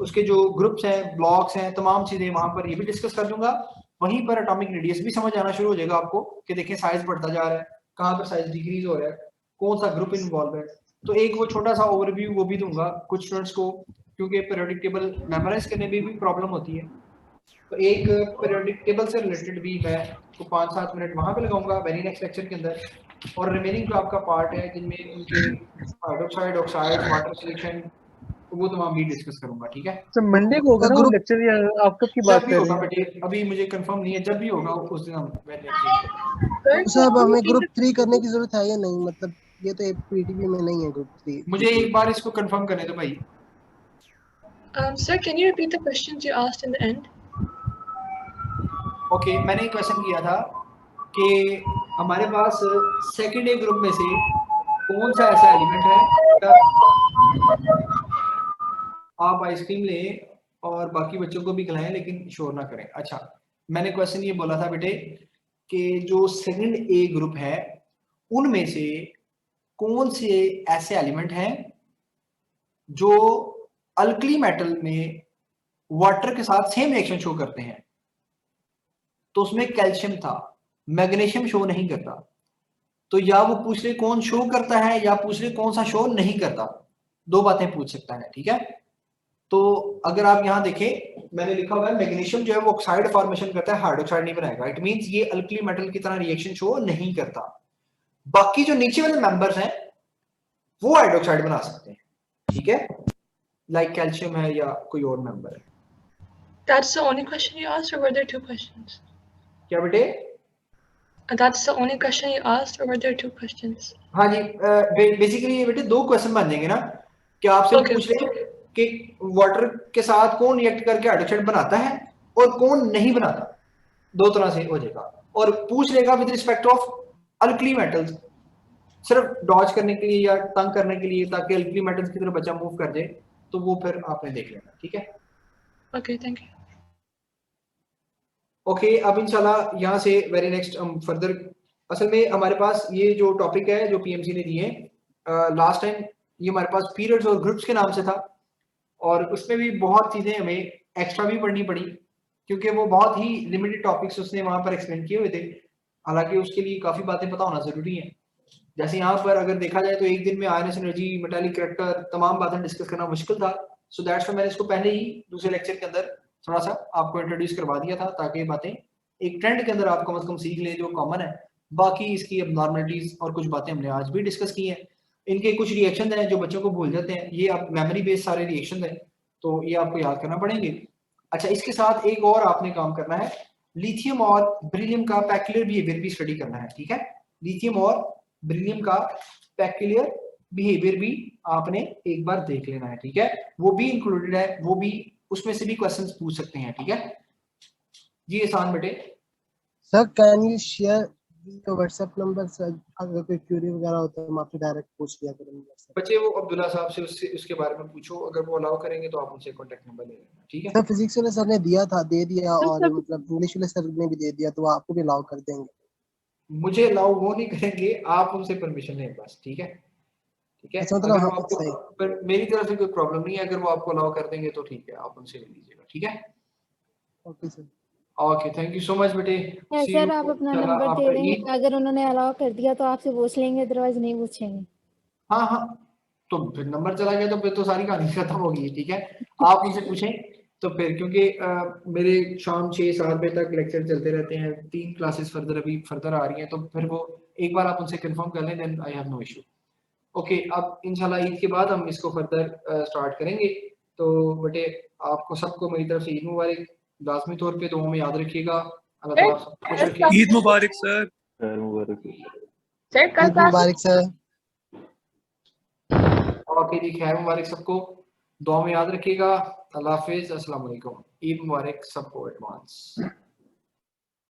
उसके जो ग्रुप्स हैं, ब्लॉक्स हैं, तमाम चीजें वहां पर ये भी डिस्कस कर दूंगा। वहीं पर एटॉमिक रेडियस भी समझ आना शुरू हो जाएगा आपको कि देखें साइज बढ़ता जा रहा है, कहाँ पर साइज डिक्रीज हो रहा है, कौन सा ग्रुप इन्वॉल्व है। तो एक वो छोटा सा ओवरव्यू वो भी दूंगा कुछ स्टूडेंट्स को, क्योंकि पीरियोडिक टेबल मेमोराइज करने में भी प्रॉब्लम होती है। तो एक पीरियोडिक टेबल से रिलेटेड भी मैं तो 5-7 मिनट वहां पे लगाऊंगा वेरी नेक्स्ट लेक्चर के अंदर। और रिमेनिंग जो आपका पार्ट है जिनमें उनके हाइड्रोक्साइड, ऑक्साइड, वाटर सिलेक्शन, वो तमाम भी डिस्कस करूंगा, ठीक है। सर मंडे को होगा ना वो लेक्चर, या आप कब की बात जब भी कर होगा रहे हैं? बेटे, अभी मुझे कंफर्म नहीं है, जब भी होगा उस दिन हम सर अब हमें ग्रुप 3 करने की जरूरत है या नहीं, मतलब ये तो पीटीबी में नहीं है ग्रुप 3। मुझे एक बार इसको कंफर्म करने दो भाई। Sir, can you repeat the questions you asked in the end? Okay, मैंने एक क्वेश्चन किया था कि हमारे पास सेकंड ए ग्रुप में से कौन सा ऐसा एलिमेंट है, आप आइसक्रीम लें और बाकी बच्चों को भी खिलाएं लेकिन शोर ना करें। अच्छा, मैंने क्वेश्चन ये बोला था बेटे कि जो सेकंड ए ग्रुप है उनमें से कौन से ऐसे एलिमेंट हैं जो अल्कली मेटल में वाटर के साथ सेम रिएक्शन शो करते हैं। तो उसमें कैल्शियम था, मैग्नीशियम शो नहीं करता। तो या वो पूछ ले कौन शो करता है या पूछ ले कौन सा शो नहीं करता, दो बातें पूछ सकता है, ठीक है। तो अगर आप यहाँ देखें, मैंने लिखा हुआ है मैग्नीशियम जो है वो ऑक्साइड फॉर्मेशन करता है, हाइड्रोक्साइड नहीं बनाएगा। इट मींस ये अल्कली मेटल की तरह रिएक्शन शो नहीं करता। बाकी जो नीचे वाले मेंबर्स हैं वो हाइड्रोक्साइड बना सकते हैं, ठीक है, लाइक कैल्शियम है या कोई और मेंबर है। That's the only question you asked, or were there two questions? क्या बेटे? That's the only question you asked, or were there two questions? हाँ जी, बेसिकली ये बेटे दो क्वेश्चन बन जाएंगे ना, कि आपसे पूछ ले कि वाटर के साथ कौन रिएक्ट करके हाइड्रोक्साइड बनाता है और कौन नहीं बनाता, दो तरह से हो जाएगा। और पूछ लेगा with respect of alkali metals, सिर्फ डॉज करने के लिए या तंग करने के लिए, ताकि अल्कली मेटल्स की तरफ बच्चा मूव कर जाए, तो वो फिर आपने देख लेना, ठीक है। Okay, thank you. ओके, अब इंशाल्लाह यहाँ से वेरी नेक्स्ट हम फर्दर, असल में हमारे पास ये जो टॉपिक है जो पीएमसी ने दिए लास्ट टाइम, ये हमारे पास पीरियड्स और ग्रुप्स के नाम से था, और उसमें भी बहुत चीजें हमें एक्स्ट्रा भी पढ़नी पड़ी, क्योंकि वो बहुत ही लिमिटेड टॉपिक्स उसने वहां पर एक्सप्लेन किए हुए थे। हालांकि उसके लिए काफी बातें पता होना जरूरी है। जैसे यहाँ पर अगर देखा जाए तो एक दिन में आयरन एनर्जी, मेटालिक करैक्टर, तमाम बातें डिस्कस करना मुश्किल था। सो दैट्स व्हाई मैंने इसको पहले ही दूसरे लेक्चर के अंदर थोड़ा सा आपको इंट्रोड्यूस करवा दिया था, ताकि ये बातें एक ट्रेंड के अंदर आप कम से कम सीख ले जो कॉमन है। बाकी इसकी अब नॉर्मलिटीज और कुछ बातें हमने आज भी डिस्कस की हैं। इनके कुछ रिएक्शन हैं जो बच्चों को भूल जाते हैं, ये आप मेमोरी बेस्ड सारे रिएक्शन हैं, तो ये आपको याद करना पड़ेंगे। अच्छा, इसके साथ एक और आपने काम करना है, लिथियम और बेरिलियम का पैक्यूलर बिहेवियर भी स्टडी करना है, ठीक है। लिथियम और बेरिलियम का पैक्यूलर बिहेवियर भी आपने एक बार देख लेना है, ठीक है। वो भी इंक्लूडेड है, वो भी उसमें से भी क्वेश्चंस पूछ सकते हैं, ठीक है जी। आसान बेटे। Sir can you share your WhatsApp number, sir अगर कोई क्वेरी वगैरह हो तो हम आपसे डायरेक्ट पूछ लिया करेंगे। बच्चे वो अब्दुल्ला साहब से उसके बारे में पूछो, अगर वो अलाउ करेंगे तो आप उनसे कांटेक्ट नंबर ले लेना, ठीक है। सर फिजिक्स वाले सर ने दिया था, दे दिया, और मतलब इंग्लिश वाले सर ने भी दे दिया, तो वो आपको भी अलाउ कर देंगे। मुझे अलाउ वो नहीं करेंगे, आप उनसे परमिशन लें बस, ठीक है, ठीक है। मतलब अगर वो आपको, पर मेरी तरफ से कोई प्रॉब्लम नहीं है, अगर वो आपको अलाउ कर देंगे तो ठीक है, आप उनसे ले लीजिएगा, ठीक है। Okay sir. Okay, thank you so much बेटे। सर आप अपना नंबर दे दें, अगर उन्होंने अलाउ कर दिया तो आपसे पूछ लेंगे, अदरवाइज नहीं पूछेंगे। हाँ हाँ, तो फिर नंबर चला गया तो फिर तो सारी कहानी खत्म होगी, ठीक है। आप उनसे पूछें तो फिर, क्योंकि मेरे शाम 6-7 बजे तक लेक्चर चलते रहते हैं, 3 क्लासेस अभी फर्दर आ रही हैं, तो फिर वो एक बार आप उनसे कंफर्म कर लें, then I have no issue. Okay, अब इंशाल्लाह ईद के बाद हम इसको फर्दर स्टार्ट करेंगे। तो बेटे आपको सबको मेरी तरफ से ईद मुबारक, लाजमी तौर पे दुआ में याद रखिएगा। अल्लाह ताला सबको खुश रखे। ईद मुबारक सर। ईद मुबारक सर। ओके जी, खैर मुबारक सबको, दुआ में याद रखिएगा। अल्लाह हाफिज, अस्सलाम वालेकुम, ईद मुबारक सबको एडवांस।